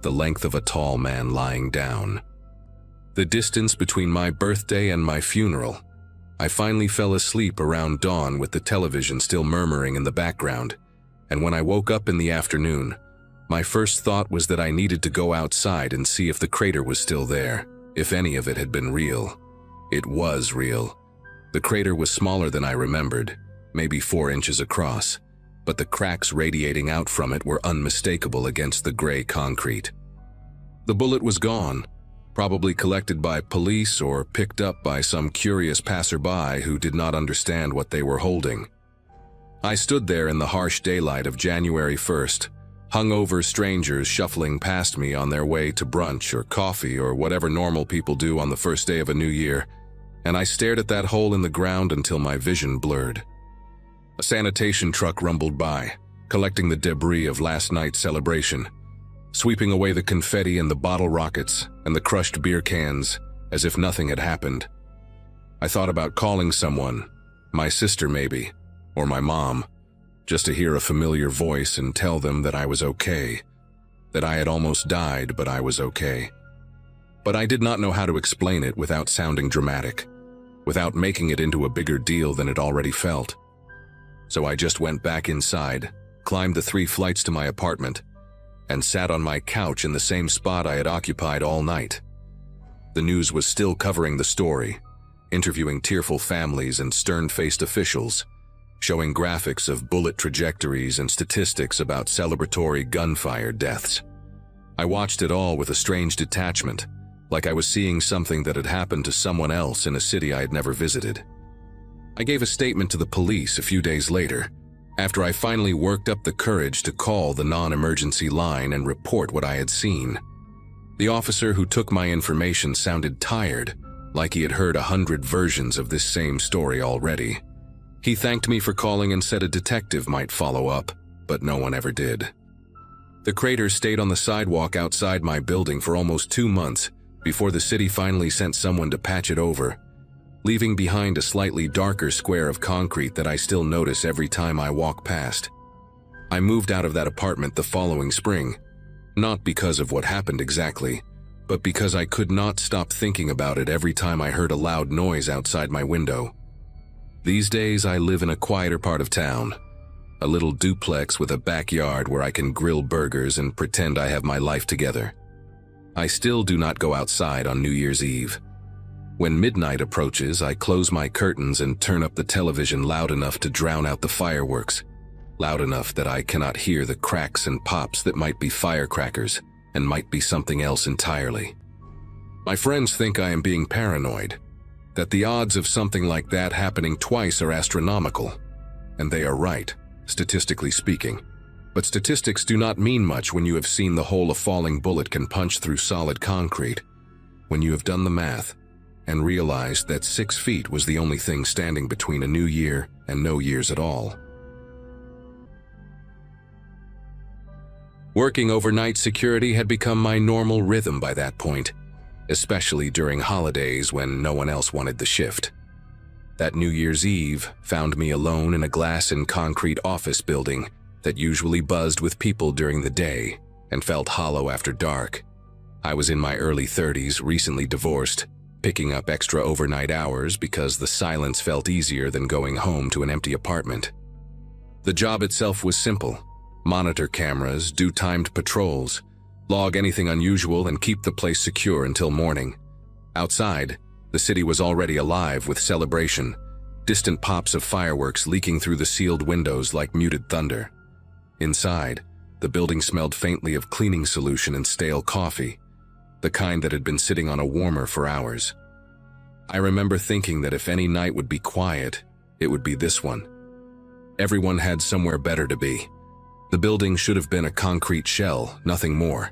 The length of a tall man lying down. The distance between my birthday and my funeral. I finally fell asleep around dawn with the television still murmuring in the background, and when I woke up in the afternoon, my first thought was that I needed to go outside and see if the crater was still there, if any of it had been real. It was real. The crater was smaller than I remembered, maybe 4 inches across, but the cracks radiating out from it were unmistakable against the gray concrete. The bullet was gone, probably collected by police or picked up by some curious passerby who did not understand what they were holding. I stood there in the harsh daylight of January 1st, hungover strangers shuffling past me on their way to brunch or coffee or whatever normal people do on the first day of a new year, and I stared at that hole in the ground until my vision blurred. A sanitation truck rumbled by, collecting the debris of last night's celebration, sweeping away the confetti and the bottle rockets and the crushed beer cans as if nothing had happened. I thought about calling someone, my sister maybe, or my mom, just to hear a familiar voice and tell them that I was okay, that I had almost died but I was okay. But I did not know how to explain it without sounding dramatic, without making it into a bigger deal than it already felt. So I just went back inside, climbed the 3 flights to my apartment, and sat on my couch in the same spot I had occupied all night. The news was still covering the story, interviewing tearful families and stern-faced officials, showing graphics of bullet trajectories and statistics about celebratory gunfire deaths. I watched it all with a strange detachment, like I was seeing something that had happened to someone else in a city I had never visited. I gave a statement to the police a few days later, after I finally worked up the courage to call the non-emergency line and report what I had seen. The officer who took my information sounded tired, like he had heard 100 versions of this same story already. He thanked me for calling and said a detective might follow up, but no one ever did. The crater stayed on the sidewalk outside my building for almost 2 months before the city finally sent someone to patch it over, leaving behind a slightly darker square of concrete that I still notice every time I walk past. I moved out of that apartment the following spring, not because of what happened exactly, but because I could not stop thinking about it every time I heard a loud noise outside my window. These days I live in a quieter part of town, a little duplex with a backyard where I can grill burgers and pretend I have my life together. I still do not go outside on New Year's Eve. When midnight approaches, I close my curtains and turn up the television loud enough to drown out the fireworks, loud enough that I cannot hear the cracks and pops that might be firecrackers and might be something else entirely. My friends think I am being paranoid, that the odds of something like that happening twice are astronomical, and they are right, statistically speaking. But statistics do not mean much when you have seen the hole a falling bullet can punch through solid concrete, when you have done the math and realized that 6 feet was the only thing standing between a new year and no years at all. Working overnight security had become my normal rhythm by that point, especially during holidays when no one else wanted the shift. That New Year's Eve found me alone in a glass and concrete office building that usually buzzed with people during the day and felt hollow after dark. I was in my early 30s, recently divorced, picking up extra overnight hours because the silence felt easier than going home to an empty apartment. The job itself was simple: monitor cameras, do timed patrols, log anything unusual, and keep the place secure until morning. Outside, the city was already alive with celebration, distant pops of fireworks leaking through the sealed windows like muted thunder. Inside, the building smelled faintly of cleaning solution and stale coffee, the kind that had been sitting on a warmer for hours. I remember thinking that if any night would be quiet, it would be this one. Everyone had somewhere better to be. The building should have been a concrete shell, nothing more.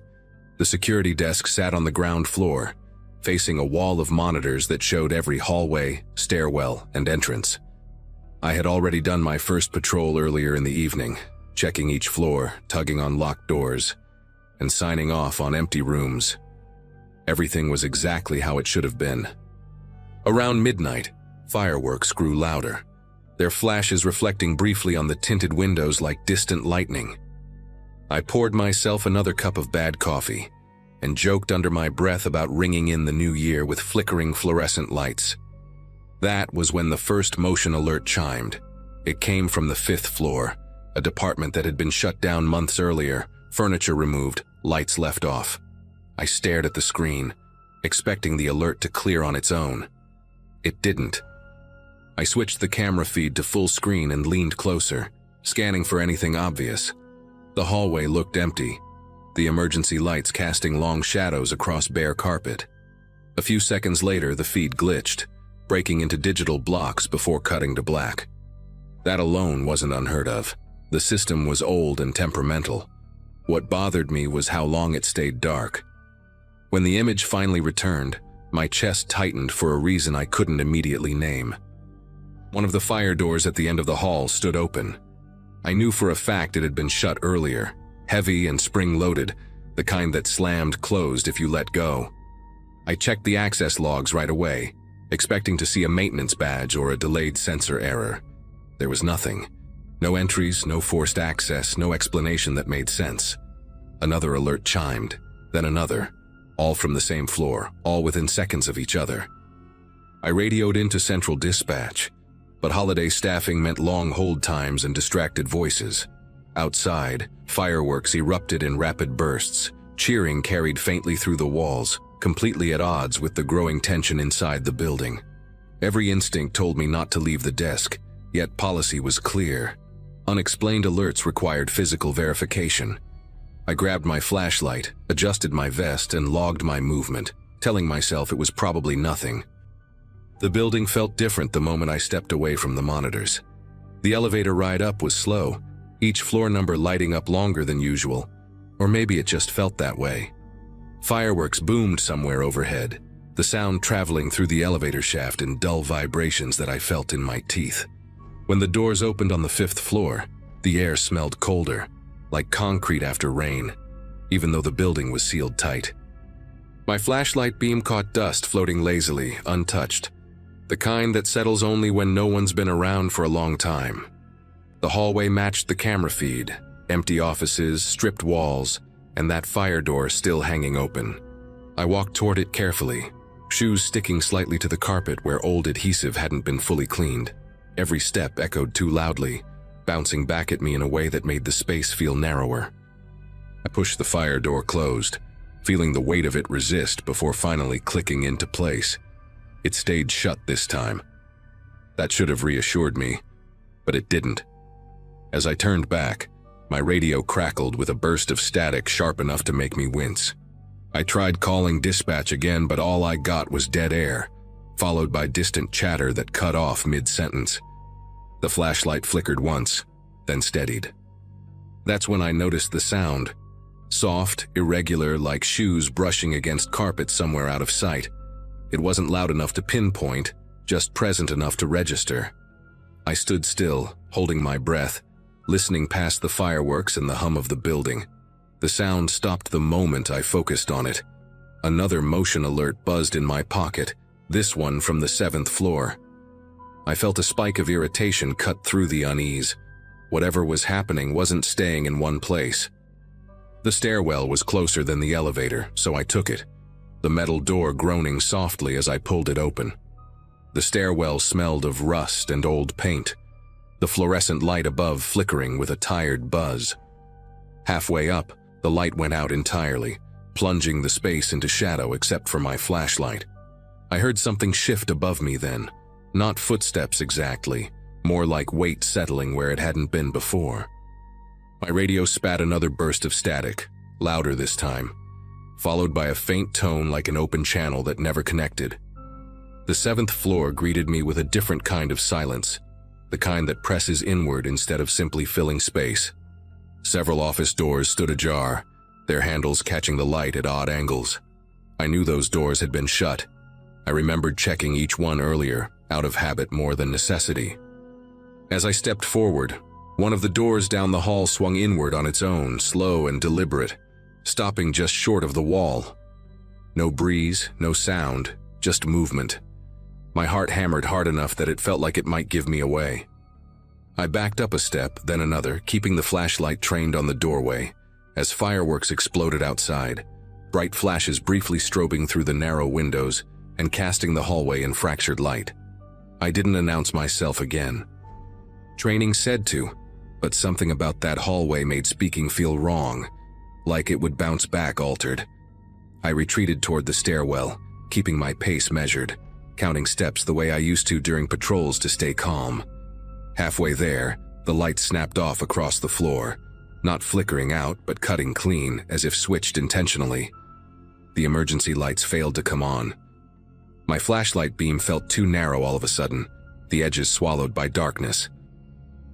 The security desk sat on the ground floor, facing a wall of monitors that showed every hallway, stairwell, and entrance. I had already done my first patrol earlier in the evening, checking each floor, tugging on locked doors, and signing off on empty rooms. Everything was exactly how it should have been. Around midnight, fireworks grew louder, their flashes reflecting briefly on the tinted windows like distant lightning. I poured myself another cup of bad coffee and joked under my breath about ringing in the new year with flickering fluorescent lights. That was when the first motion alert chimed. It came from the 5th floor, a department that had been shut down months earlier, furniture removed, lights left off. I stared at the screen, expecting the alert to clear on its own. It didn't. I switched the camera feed to full screen and leaned closer, scanning for anything obvious. The hallway looked empty, the emergency lights casting long shadows across bare carpet. A few seconds later, the feed glitched, breaking into digital blocks before cutting to black. That alone wasn't unheard of. The system was old and temperamental. What bothered me was how long it stayed dark. When the image finally returned, my chest tightened for a reason I couldn't immediately name. One of the fire doors at the end of the hall stood open. I knew for a fact it had been shut earlier, heavy and spring-loaded, the kind that slammed closed if you let go. I checked the access logs right away, expecting to see a maintenance badge or a delayed sensor error. There was nothing. No entries, no forced access, no explanation that made sense. Another alert chimed, then another, all from the same floor, all within seconds of each other. I radioed into central dispatch, but holiday staffing meant long hold times and distracted voices. Outside, fireworks erupted in rapid bursts, cheering carried faintly through the walls, completely at odds with the growing tension inside the building. Every instinct told me not to leave the desk, yet policy was clear. Unexplained alerts required physical verification. I grabbed my flashlight, adjusted my vest, and logged my movement, telling myself it was probably nothing. The building felt different the moment I stepped away from the monitors. The elevator ride up was slow, each floor number lighting up longer than usual, or maybe it just felt that way. Fireworks boomed somewhere overhead, the sound traveling through the elevator shaft in dull vibrations that I felt in my teeth. When the doors opened on the 5th floor, the air smelled colder, like concrete after rain, even though the building was sealed tight. My flashlight beam caught dust floating lazily, untouched, the kind that settles only when no one's been around for a long time. The hallway matched the camera feed, empty offices, stripped walls, and that fire door still hanging open. I walked toward it carefully, shoes sticking slightly to the carpet where old adhesive hadn't been fully cleaned. Every step echoed too loudly, bouncing back at me in a way that made the space feel narrower. I pushed the fire door closed, feeling the weight of it resist before finally clicking into place. It stayed shut this time. That should have reassured me, but it didn't. As I turned back, my radio crackled with a burst of static sharp enough to make me wince. I tried calling dispatch again, but all I got was dead air, followed by distant chatter that cut off mid-sentence. The flashlight flickered once, then steadied. That's when I noticed the sound. Soft, irregular, like shoes brushing against carpet somewhere out of sight. It wasn't loud enough to pinpoint, just present enough to register. I stood still, holding my breath, listening past the fireworks and the hum of the building. The sound stopped the moment I focused on it. Another motion alert buzzed in my pocket, this one from the 7th floor. I felt a spike of irritation cut through the unease. Whatever was happening wasn't staying in one place. The stairwell was closer than the elevator, so I took it, the metal door groaning softly as I pulled it open. The stairwell smelled of rust and old paint, the fluorescent light above flickering with a tired buzz. Halfway up, the light went out entirely, plunging the space into shadow except for my flashlight. I heard something shift above me then, not footsteps exactly, more like weight settling where it hadn't been before. My radio spat another burst of static, louder this time, followed by a faint tone like an open channel that never connected. The 7th floor greeted me with a different kind of silence, the kind that presses inward instead of simply filling space. Several office doors stood ajar, their handles catching the light at odd angles. I knew those doors had been shut. I remembered checking each one earlier, out of habit more than necessity. As I stepped forward, one of the doors down the hall swung inward on its own, slow and deliberate, stopping just short of the wall. No breeze, no sound, just movement. My heart hammered hard enough that it felt like it might give me away. I backed up a step, then another, keeping the flashlight trained on the doorway, as fireworks exploded outside, bright flashes briefly strobing through the narrow windows and casting the hallway in fractured light. I didn't announce myself again. Training said to, but something about that hallway made speaking feel wrong, like it would bounce back altered. I retreated toward the stairwell, keeping my pace measured, counting steps the way I used to during patrols to stay calm. Halfway there, the light snapped off across the floor, not flickering out but cutting clean, as if switched intentionally. The emergency lights failed to come on. My flashlight beam felt too narrow all of a sudden, the edges swallowed by darkness.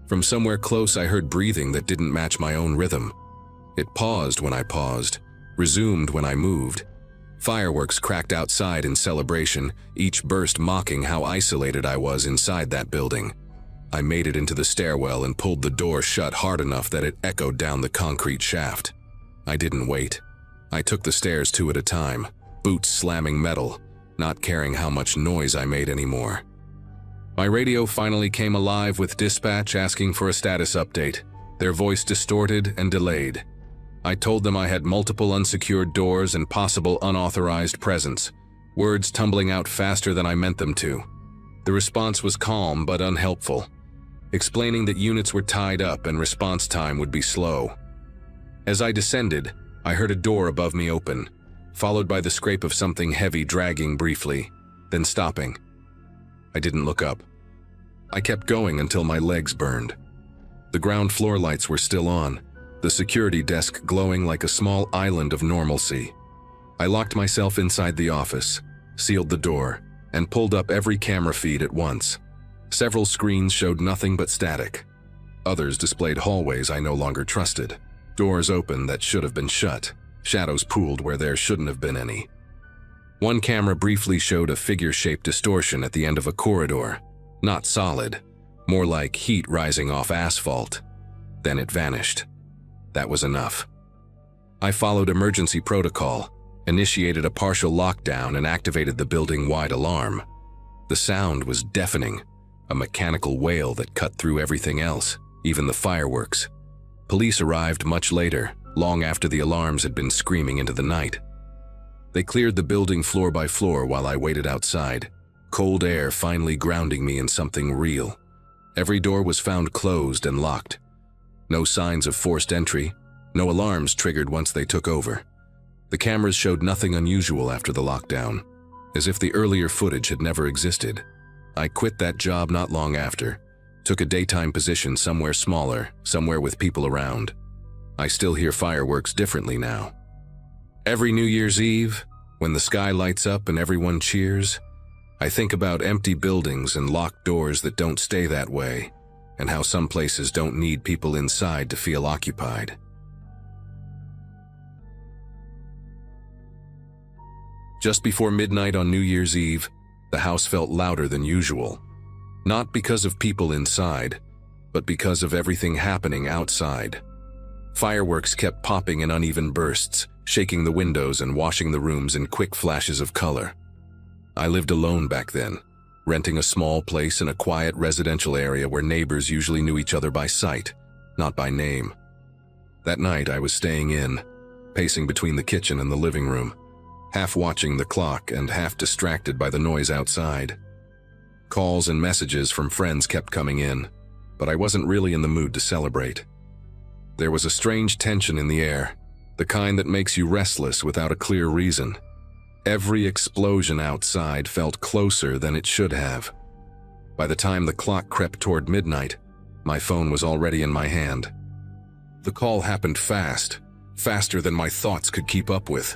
From somewhere close I heard breathing that didn't match my own rhythm. It paused when I paused, resumed when I moved. Fireworks cracked outside in celebration, each burst mocking how isolated I was inside that building. I made it into the stairwell and pulled the door shut hard enough that it echoed down the concrete shaft. I didn't wait. I took the stairs two at a time, boots slamming metal, not caring how much noise I made anymore. My radio finally came alive with dispatch asking for a status update, their voice distorted and delayed. I told them I had multiple unsecured doors and possible unauthorized presence, words tumbling out faster than I meant them to. The response was calm but unhelpful, explaining that units were tied up and response time would be slow. As I descended, I heard a door above me open, followed by the scrape of something heavy dragging briefly, then stopping. I didn't look up. I kept going until my legs burned. The ground floor lights were still on, the security desk glowing like a small island of normalcy. I locked myself inside the office, sealed the door, and pulled up every camera feed at once. Several screens showed nothing but static. Others displayed hallways I no longer trusted. Doors open that should have been shut. Shadows pooled where there shouldn't have been any. One camera briefly showed a figure-shaped distortion at the end of a corridor. Not solid, more like heat rising off asphalt. Then it vanished. That was enough. I followed emergency protocol, initiated a partial lockdown, and activated the building-wide alarm. The sound was deafening, a mechanical wail that cut through everything else, even the fireworks. Police arrived much later, long after the alarms had been screaming into the night. They cleared the building floor by floor while I waited outside, cold air finally grounding me in something real. Every door was found closed and locked. No signs of forced entry, no alarms triggered once they took over. The cameras showed nothing unusual after the lockdown, as if the earlier footage had never existed. I quit that job not long after, took a daytime position somewhere smaller, somewhere with people around. I still hear fireworks differently now. Every New Year's Eve, when the sky lights up and everyone cheers, I think about empty buildings and locked doors that don't stay that way, and how some places don't need people inside to feel occupied. Just before midnight on New Year's Eve, the house felt louder than usual. Not because of people inside, but because of everything happening outside. Fireworks kept popping in uneven bursts, shaking the windows and washing the rooms in quick flashes of color. I lived alone back then, renting a small place in a quiet residential area where neighbors usually knew each other by sight, not by name. That night I was staying in, pacing between the kitchen and the living room, half watching the clock and half distracted by the noise outside. Calls and messages from friends kept coming in, but I wasn't really in the mood to celebrate. There was a strange tension in the air, the kind that makes you restless without a clear reason. Every explosion outside felt closer than it should have. By the time the clock crept toward midnight, my phone was already in my hand. The call happened fast, faster than my thoughts could keep up with.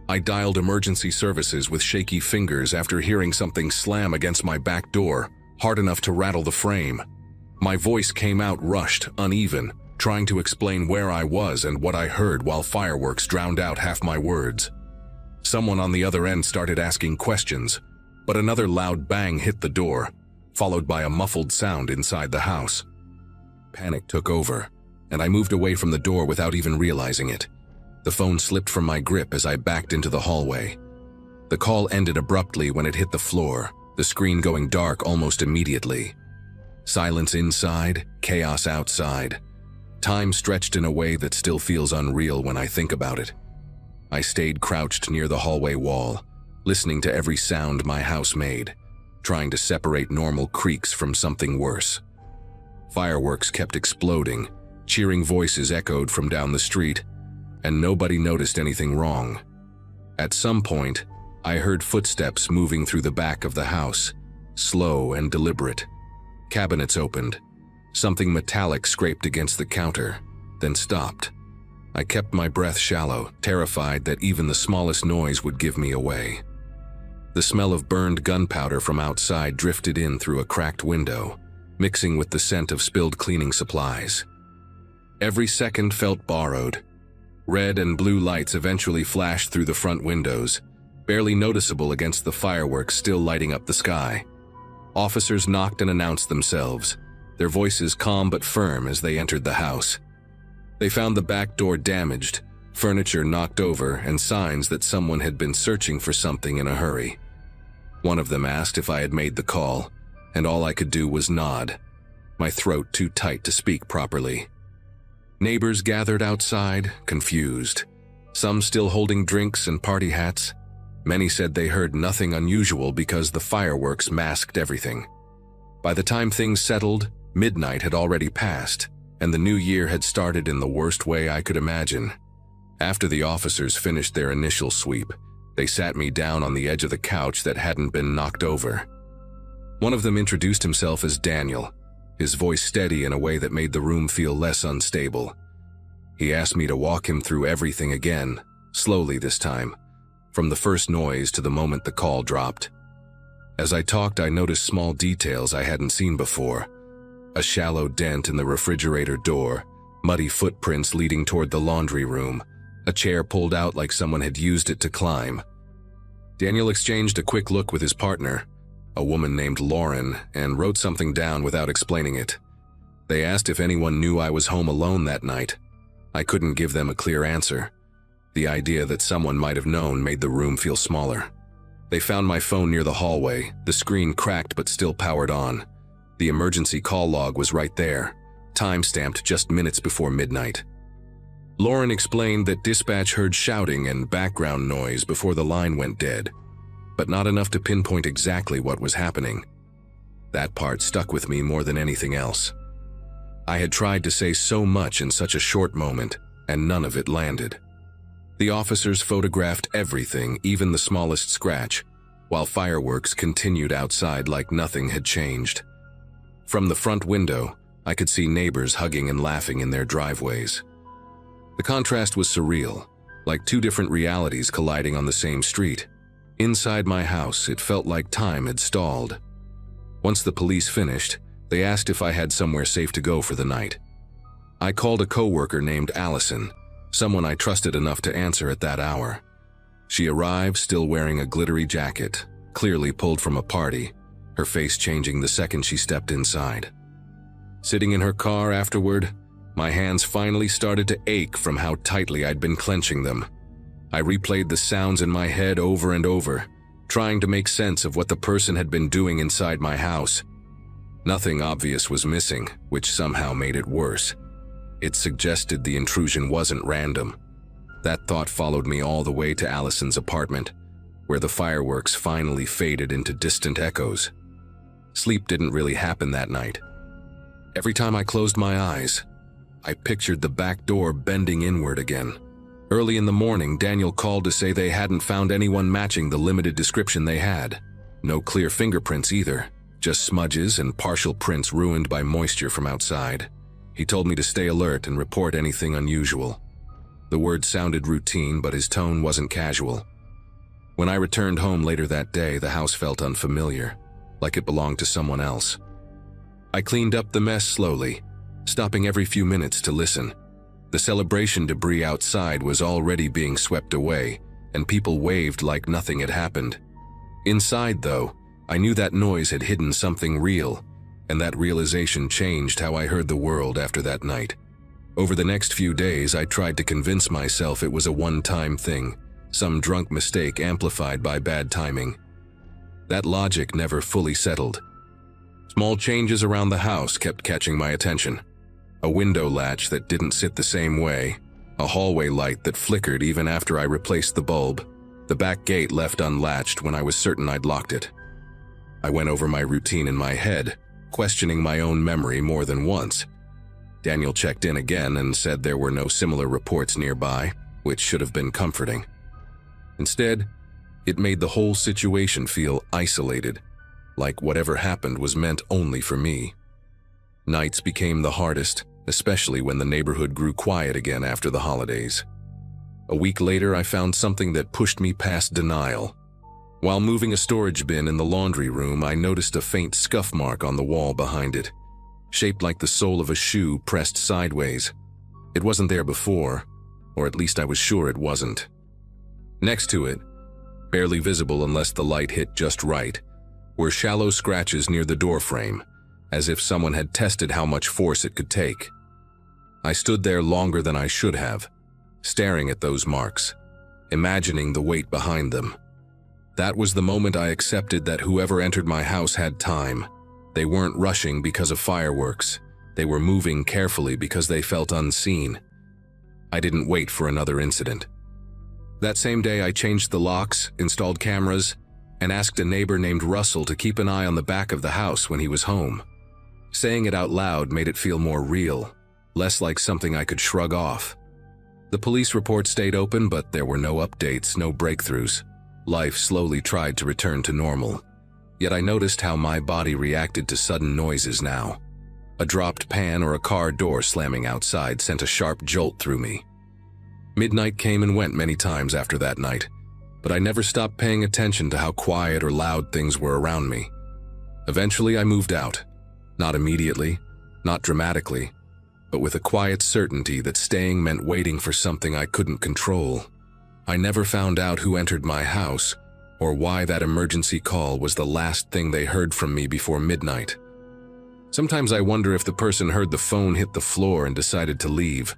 I dialed emergency services with shaky fingers after hearing something slam against my back door, hard enough to rattle the frame. My voice came out rushed, uneven, trying to explain where I was and what I heard while fireworks drowned out half my words. Someone on the other end started asking questions, but another loud bang hit the door, followed by a muffled sound inside the house. Panic took over, and I moved away from the door without even realizing it. The phone slipped from my grip as I backed into the hallway. The call ended abruptly when it hit the floor, the screen going dark almost immediately. Silence inside, chaos outside. Time stretched in a way that still feels unreal when I think about it. I stayed crouched near the hallway wall, listening to every sound my house made, trying to separate normal creaks from something worse. Fireworks kept exploding, cheering voices echoed from down the street, and nobody noticed anything wrong. At some point, I heard footsteps moving through the back of the house, slow and deliberate. Cabinets opened. Something metallic scraped against the counter, then stopped. I kept my breath shallow, terrified that even the smallest noise would give me away. The smell of burned gunpowder from outside drifted in through a cracked window, mixing with the scent of spilled cleaning supplies. Every second felt borrowed. Red and blue lights eventually flashed through the front windows, barely noticeable against the fireworks still lighting up the sky. Officers knocked and announced themselves, their voices calm but firm as they entered the house. They found the back door damaged, furniture knocked over, and signs that someone had been searching for something in a hurry. One of them asked if I had made the call, and all I could do was nod, my throat too tight to speak properly. Neighbors gathered outside, confused, some still holding drinks and party hats. Many said they heard nothing unusual because the fireworks masked everything. By the time things settled, midnight had already passed, and the new year had started in the worst way I could imagine. After the officers finished their initial sweep, they sat me down on the edge of the couch that hadn't been knocked over. One of them introduced himself as Daniel, his voice steady in a way that made the room feel less unstable. He asked me to walk him through everything again, slowly this time, from the first noise to the moment the call dropped. As I talked, I noticed small details I hadn't seen before. A shallow dent in the refrigerator door, muddy footprints leading toward the laundry room, a chair pulled out like someone had used it to climb. Daniel exchanged a quick look with his partner, a woman named Lauren, and wrote something down without explaining it. They asked if anyone knew I was home alone that night. I couldn't give them a clear answer. The idea that someone might have known made the room feel smaller. They found my phone near the hallway, the screen cracked but still powered on. The emergency call log was right there, time-stamped just minutes before midnight. Lauren explained that dispatch heard shouting and background noise before the line went dead, but not enough to pinpoint exactly what was happening. That part stuck with me more than anything else. I had tried to say so much in such a short moment, and none of it landed. The officers photographed everything, even the smallest scratch, while fireworks continued outside like nothing had changed. From the front window, I could see neighbors hugging and laughing in their driveways. The contrast was surreal, like two different realities colliding on the same street. Inside my house, it felt like time had stalled. Once the police finished, they asked if I had somewhere safe to go for the night. I called a coworker named Allison, someone I trusted enough to answer at that hour. She arrived still wearing a glittery jacket, clearly pulled from a party, her face changing the second she stepped inside. Sitting in her car afterward, my hands finally started to ache from how tightly I'd been clenching them. I replayed the sounds in my head over and over, trying to make sense of what the person had been doing inside my house. Nothing obvious was missing, which somehow made it worse. It suggested the intrusion wasn't random. That thought followed me all the way to Allison's apartment, where the fireworks finally faded into distant echoes. Sleep didn't really happen that night. Every time I closed my eyes, I pictured the back door bending inward again. Early in the morning, Daniel called to say they hadn't found anyone matching the limited description they had. No clear fingerprints either, just smudges and partial prints ruined by moisture from outside. He told me to stay alert and report anything unusual. The words sounded routine, but his tone wasn't casual. When I returned home later that day, the house felt unfamiliar, like it belonged to someone else. I cleaned up the mess slowly, stopping every few minutes to listen. The celebration debris outside was already being swept away, and people waved like nothing had happened. Inside, though, I knew that noise had hidden something real, and that realization changed how I heard the world after that night. Over the next few days, I tried to convince myself it was a one-time thing, some drunk mistake amplified by bad timing. That logic never fully settled. Small changes around the house kept catching my attention. A window latch that didn't sit the same way, a hallway light that flickered even after I replaced the bulb, the back gate left unlatched when I was certain I'd locked it. I went over my routine in my head, questioning my own memory more than once. Daniel checked in again and said there were no similar reports nearby, which should have been comforting. Instead, it made the whole situation feel isolated, like whatever happened was meant only for me. Nights became the hardest, especially when the neighborhood grew quiet again after the holidays. A week later, I found something that pushed me past denial. While moving a storage bin in the laundry room, I noticed a faint scuff mark on the wall behind it, shaped like the sole of a shoe pressed sideways. It wasn't there before, or at least I was sure it wasn't. Next to it, barely visible unless the light hit just right, were shallow scratches near the doorframe, as if someone had tested how much force it could take. I stood there longer than I should have, staring at those marks, imagining the weight behind them. That was the moment I accepted that whoever entered my house had time. They weren't rushing because of fireworks. They were moving carefully because they felt unseen. I didn't wait for another incident. That same day, I changed the locks, installed cameras, and asked a neighbor named Russell to keep an eye on the back of the house when he was home. Saying it out loud made it feel more real, less like something I could shrug off. The police report stayed open, but there were no updates, no breakthroughs. Life slowly tried to return to normal. Yet I noticed how my body reacted to sudden noises now. A dropped pan or a car door slamming outside sent a sharp jolt through me. Midnight came and went many times after that night. but I never stopped paying attention to how quiet or loud things were around me. Eventually, I moved out. Not immediately, not dramatically, but with a quiet certainty that staying meant waiting for something I couldn't control. I never found out who entered my house or why that emergency call was the last thing they heard from me before midnight. Sometimes I wonder if the person heard the phone hit the floor and decided to leave,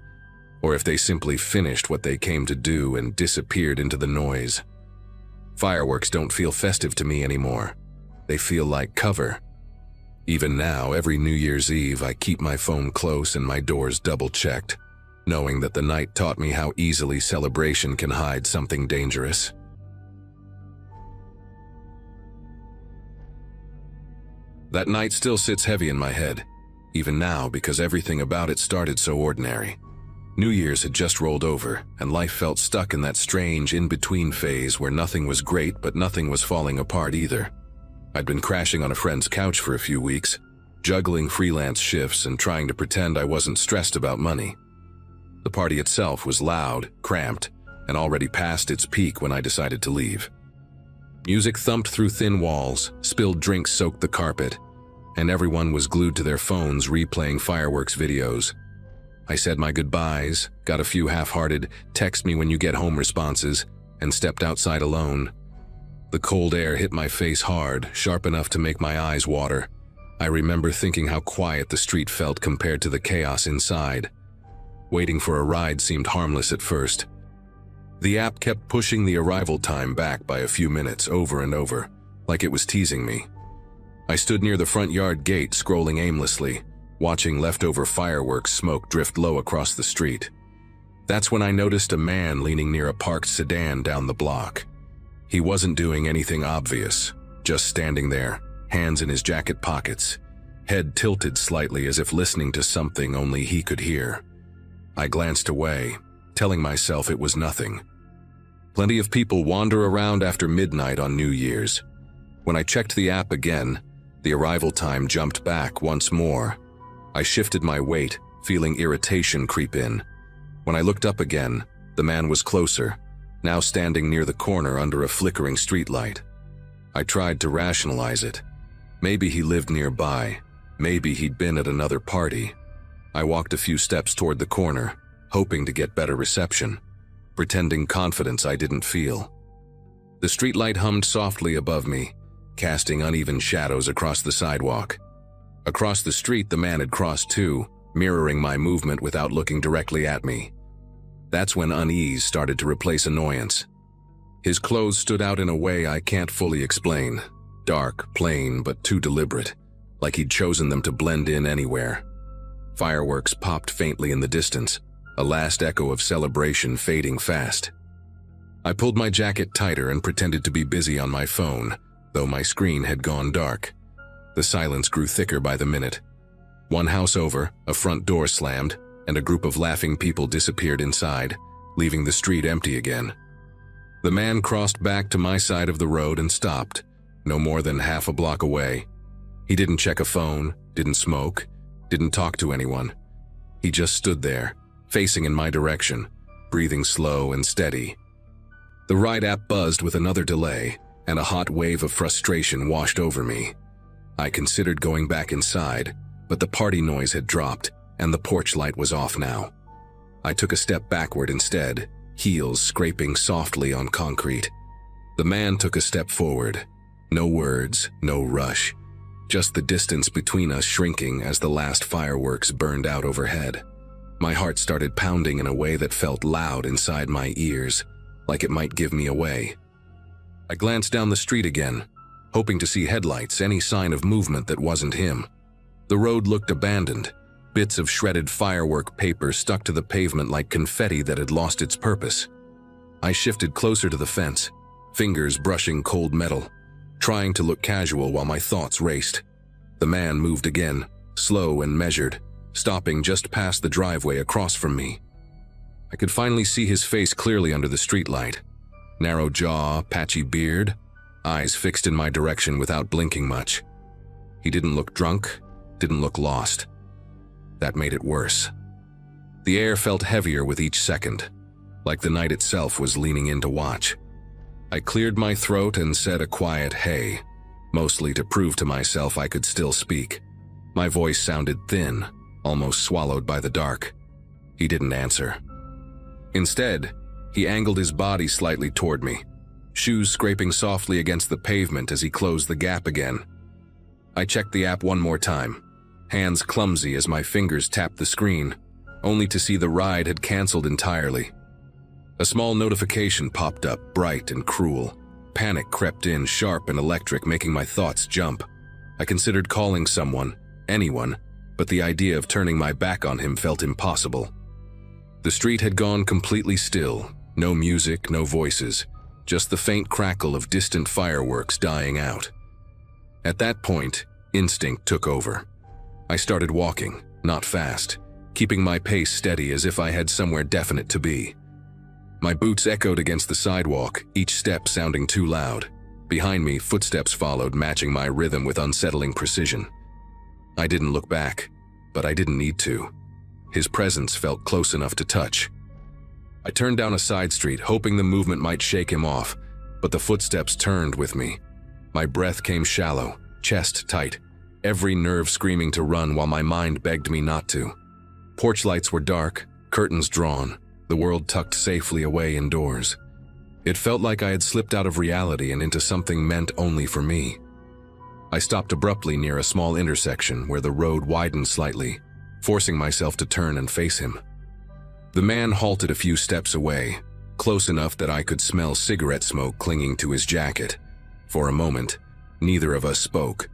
or if they simply finished what they came to do and disappeared into the noise. Fireworks don't feel festive to me anymore. They feel like cover. Even now, every New Year's Eve, I keep my phone close and my doors double-checked, knowing that the night taught me how easily celebration can hide something dangerous. That night still sits heavy in my head, even now, because everything about it started so ordinary. New Year's had just rolled over, and life felt stuck in that strange in-between phase where nothing was great but nothing was falling apart either. I'd been crashing on a friend's couch for a few weeks, juggling freelance shifts and trying to pretend I wasn't stressed about money. The party itself was loud, cramped, and already past its peak when I decided to leave. Music thumped through thin walls, spilled drinks soaked the carpet, and everyone was glued to their phones replaying fireworks videos. I said my goodbyes, got a few half-hearted "text me when you get home" responses, and stepped outside alone. The cold air hit my face hard, sharp enough to make my eyes water. I remember thinking how quiet the street felt compared to the chaos inside. Waiting for a ride seemed harmless at first. The app kept pushing the arrival time back by a few minutes over and over, like it was teasing me. I stood near the front yard gate, scrolling aimlessly, watching leftover fireworks smoke drift low across the street. That's when I noticed a man leaning near a parked sedan down the block. He wasn't doing anything obvious, just standing there, hands in his jacket pockets, head tilted slightly as if listening to something only he could hear. I glanced away, telling myself it was nothing. Plenty of people wander around after midnight on New Year's. When I checked the app again, the arrival time jumped back once more. I shifted my weight, feeling irritation creep in. When I looked up again, the man was closer, now standing near the corner under a flickering streetlight. I tried to rationalize it. Maybe he lived nearby. Maybe he'd been at another party. I walked a few steps toward the corner, hoping to get better reception, pretending confidence I didn't feel. The streetlight hummed softly above me, casting uneven shadows across the sidewalk. Across the street, the man had crossed too, mirroring my movement without looking directly at me. That's when unease started to replace annoyance. His clothes stood out in a way I can't fully explain. Dark, plain, but too deliberate, like he'd chosen them to blend in anywhere. Fireworks popped faintly in the distance, a last echo of celebration fading fast. I pulled my jacket tighter and pretended to be busy on my phone, though my screen had gone dark. The silence grew thicker by the minute. One house over, a front door slammed, and a group of laughing people disappeared inside, leaving the street empty again. The man crossed back to my side of the road and stopped, no more than half a block away. He didn't check a phone, didn't smoke, didn't talk to anyone. He just stood there, facing in my direction, breathing slow and steady. The ride app buzzed with another delay, and a hot wave of frustration washed over me. I considered going back inside, but the party noise had dropped, and the porch light was off now. I took a step backward instead, heels scraping softly on concrete. The man took a step forward. No words, no rush. Just the distance between us shrinking as the last fireworks burned out overhead. My heart started pounding in a way that felt loud inside my ears, like it might give me away. I glanced down the street again, hoping to see headlights, any sign of movement that wasn't him. The road looked abandoned, bits of shredded firework paper stuck to the pavement like confetti that had lost its purpose. I shifted closer to the fence, fingers brushing cold metal, trying to look casual while my thoughts raced. The man moved again, slow and measured, stopping just past the driveway across from me. I could finally see his face clearly under the streetlight. Narrow jaw, patchy beard, eyes fixed in my direction without blinking much. He didn't look drunk, didn't look lost. That made it worse. The air felt heavier with each second, like the night itself was leaning in to watch. I cleared my throat and said a quiet "hey," mostly to prove to myself I could still speak. My voice sounded thin, almost swallowed by the dark. He didn't answer. Instead, he angled his body slightly toward me, shoes scraping softly against the pavement as he closed the gap again. I checked the app one more time, hands clumsy as my fingers tapped the screen, only to see the ride had canceled entirely. A small notification popped up, bright and cruel. Panic crept in, sharp and electric, making my thoughts jump. I considered calling someone, anyone, but the idea of turning my back on him felt impossible. The street had gone completely still, no music, no voices, just the faint crackle of distant fireworks dying out. At that point, instinct took over. I started walking, not fast, keeping my pace steady as if I had somewhere definite to be. My boots echoed against the sidewalk, each step sounding too loud. Behind me, footsteps followed, matching my rhythm with unsettling precision. I didn't look back, but I didn't need to. His presence felt close enough to touch. I turned down a side street, hoping the movement might shake him off, but the footsteps turned with me. My breath came shallow, chest tight, every nerve screaming to run while my mind begged me not to. Porch lights were dark, curtains drawn, the world tucked safely away indoors. It felt like I had slipped out of reality and into something meant only for me. I stopped abruptly near a small intersection where the road widened slightly, forcing myself to turn and face him. The man halted a few steps away, close enough that I could smell cigarette smoke clinging to his jacket. For a moment, neither of us spoke.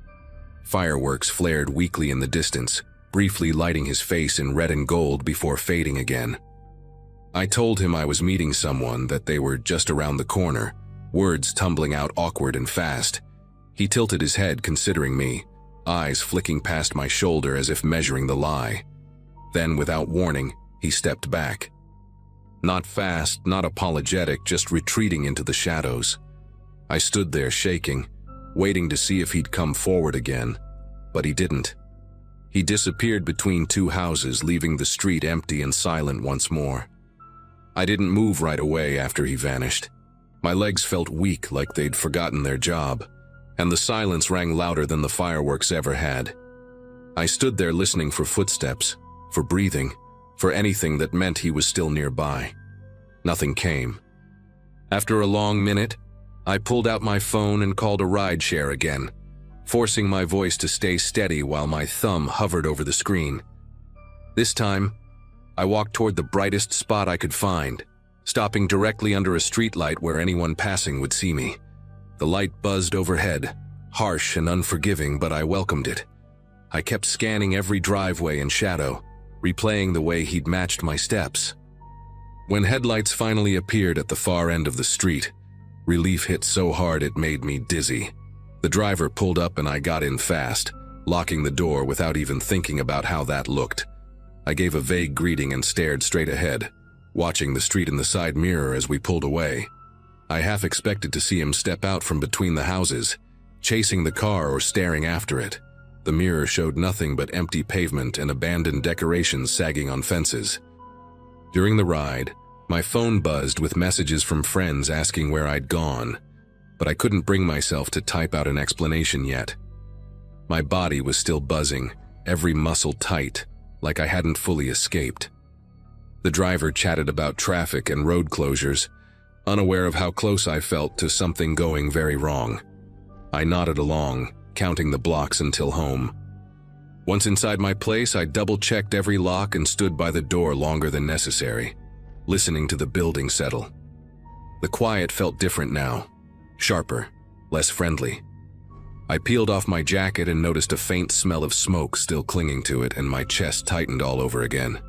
Fireworks flared weakly in the distance, briefly lighting his face in red and gold before fading again. I told him I was meeting someone, that they were just around the corner, words tumbling out awkward and fast. He tilted his head, considering me, eyes flicking past my shoulder as if measuring the lie. Then, without warning, he stepped back. Not fast, not apologetic, just retreating into the shadows. I stood there shaking, waiting to see if he'd come forward again, but he didn't. He disappeared between two houses, leaving the street empty and silent once more. I didn't move right away after he vanished. My legs felt weak, like they'd forgotten their job, and the silence rang louder than the fireworks ever had. I stood there listening for footsteps, for breathing, for anything that meant he was still nearby. Nothing came. After a long minute, I pulled out my phone and called a rideshare again, forcing my voice to stay steady while my thumb hovered over the screen. This time, I walked toward the brightest spot I could find, stopping directly under a streetlight where anyone passing would see me. The light buzzed overhead, harsh and unforgiving, but I welcomed it. I kept scanning every driveway and shadow, replaying the way he'd matched my steps. When headlights finally appeared at the far end of the street, relief hit so hard it made me dizzy. The driver pulled up and I got in fast, locking the door without even thinking about how that looked. I gave a vague greeting and stared straight ahead, watching the street in the side mirror as we pulled away. I half expected to see him step out from between the houses, chasing the car or staring after it. The mirror showed nothing but empty pavement and abandoned decorations sagging on fences. During the ride, my phone buzzed with messages from friends asking where I'd gone, but I couldn't bring myself to type out an explanation yet. My body was still buzzing, every muscle tight, like I hadn't fully escaped. The driver chatted about traffic and road closures, unaware of how close I felt to something going very wrong. I nodded along, counting the blocks until home. Once inside my place, I double-checked every lock and stood by the door longer than necessary, listening to the building settle. The quiet felt different now, sharper, less friendly. I peeled off my jacket and noticed a faint smell of smoke still clinging to it, and my chest tightened all over again.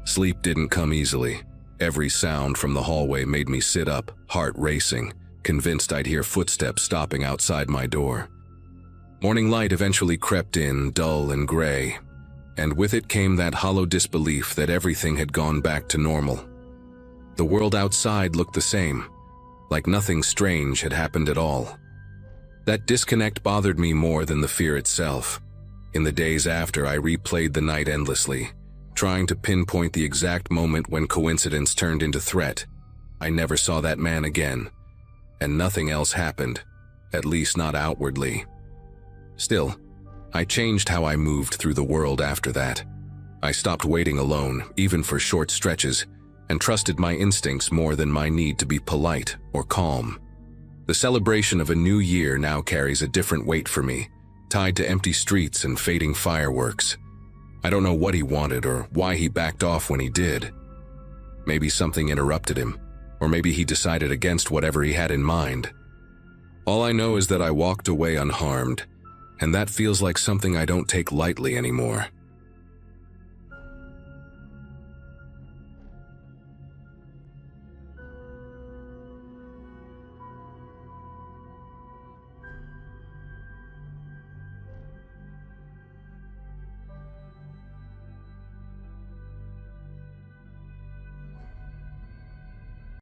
Sleep didn't come easily. Every sound from the hallway made me sit up, heart racing, convinced I'd hear footsteps stopping outside my door. Morning light eventually crept in, dull and gray, and with it came that hollow disbelief that everything had gone back to normal. The world outside looked the same, like nothing strange had happened at all. That disconnect bothered me more than the fear itself. In the days after, I replayed the night endlessly, trying to pinpoint the exact moment when coincidence turned into threat. I never saw that man again. and nothing else happened, at least not outwardly. Still, I changed how I moved through the world after that. I stopped waiting alone, even for short stretches, and trusted my instincts more than my need to be polite or calm. The celebration of a new year now carries a different weight for me, tied to empty streets and fading fireworks. I don't know what he wanted or why he backed off when he did. Maybe something interrupted him, or maybe he decided against whatever he had in mind. All I know is that I walked away unharmed, and that feels like something I don't take lightly anymore.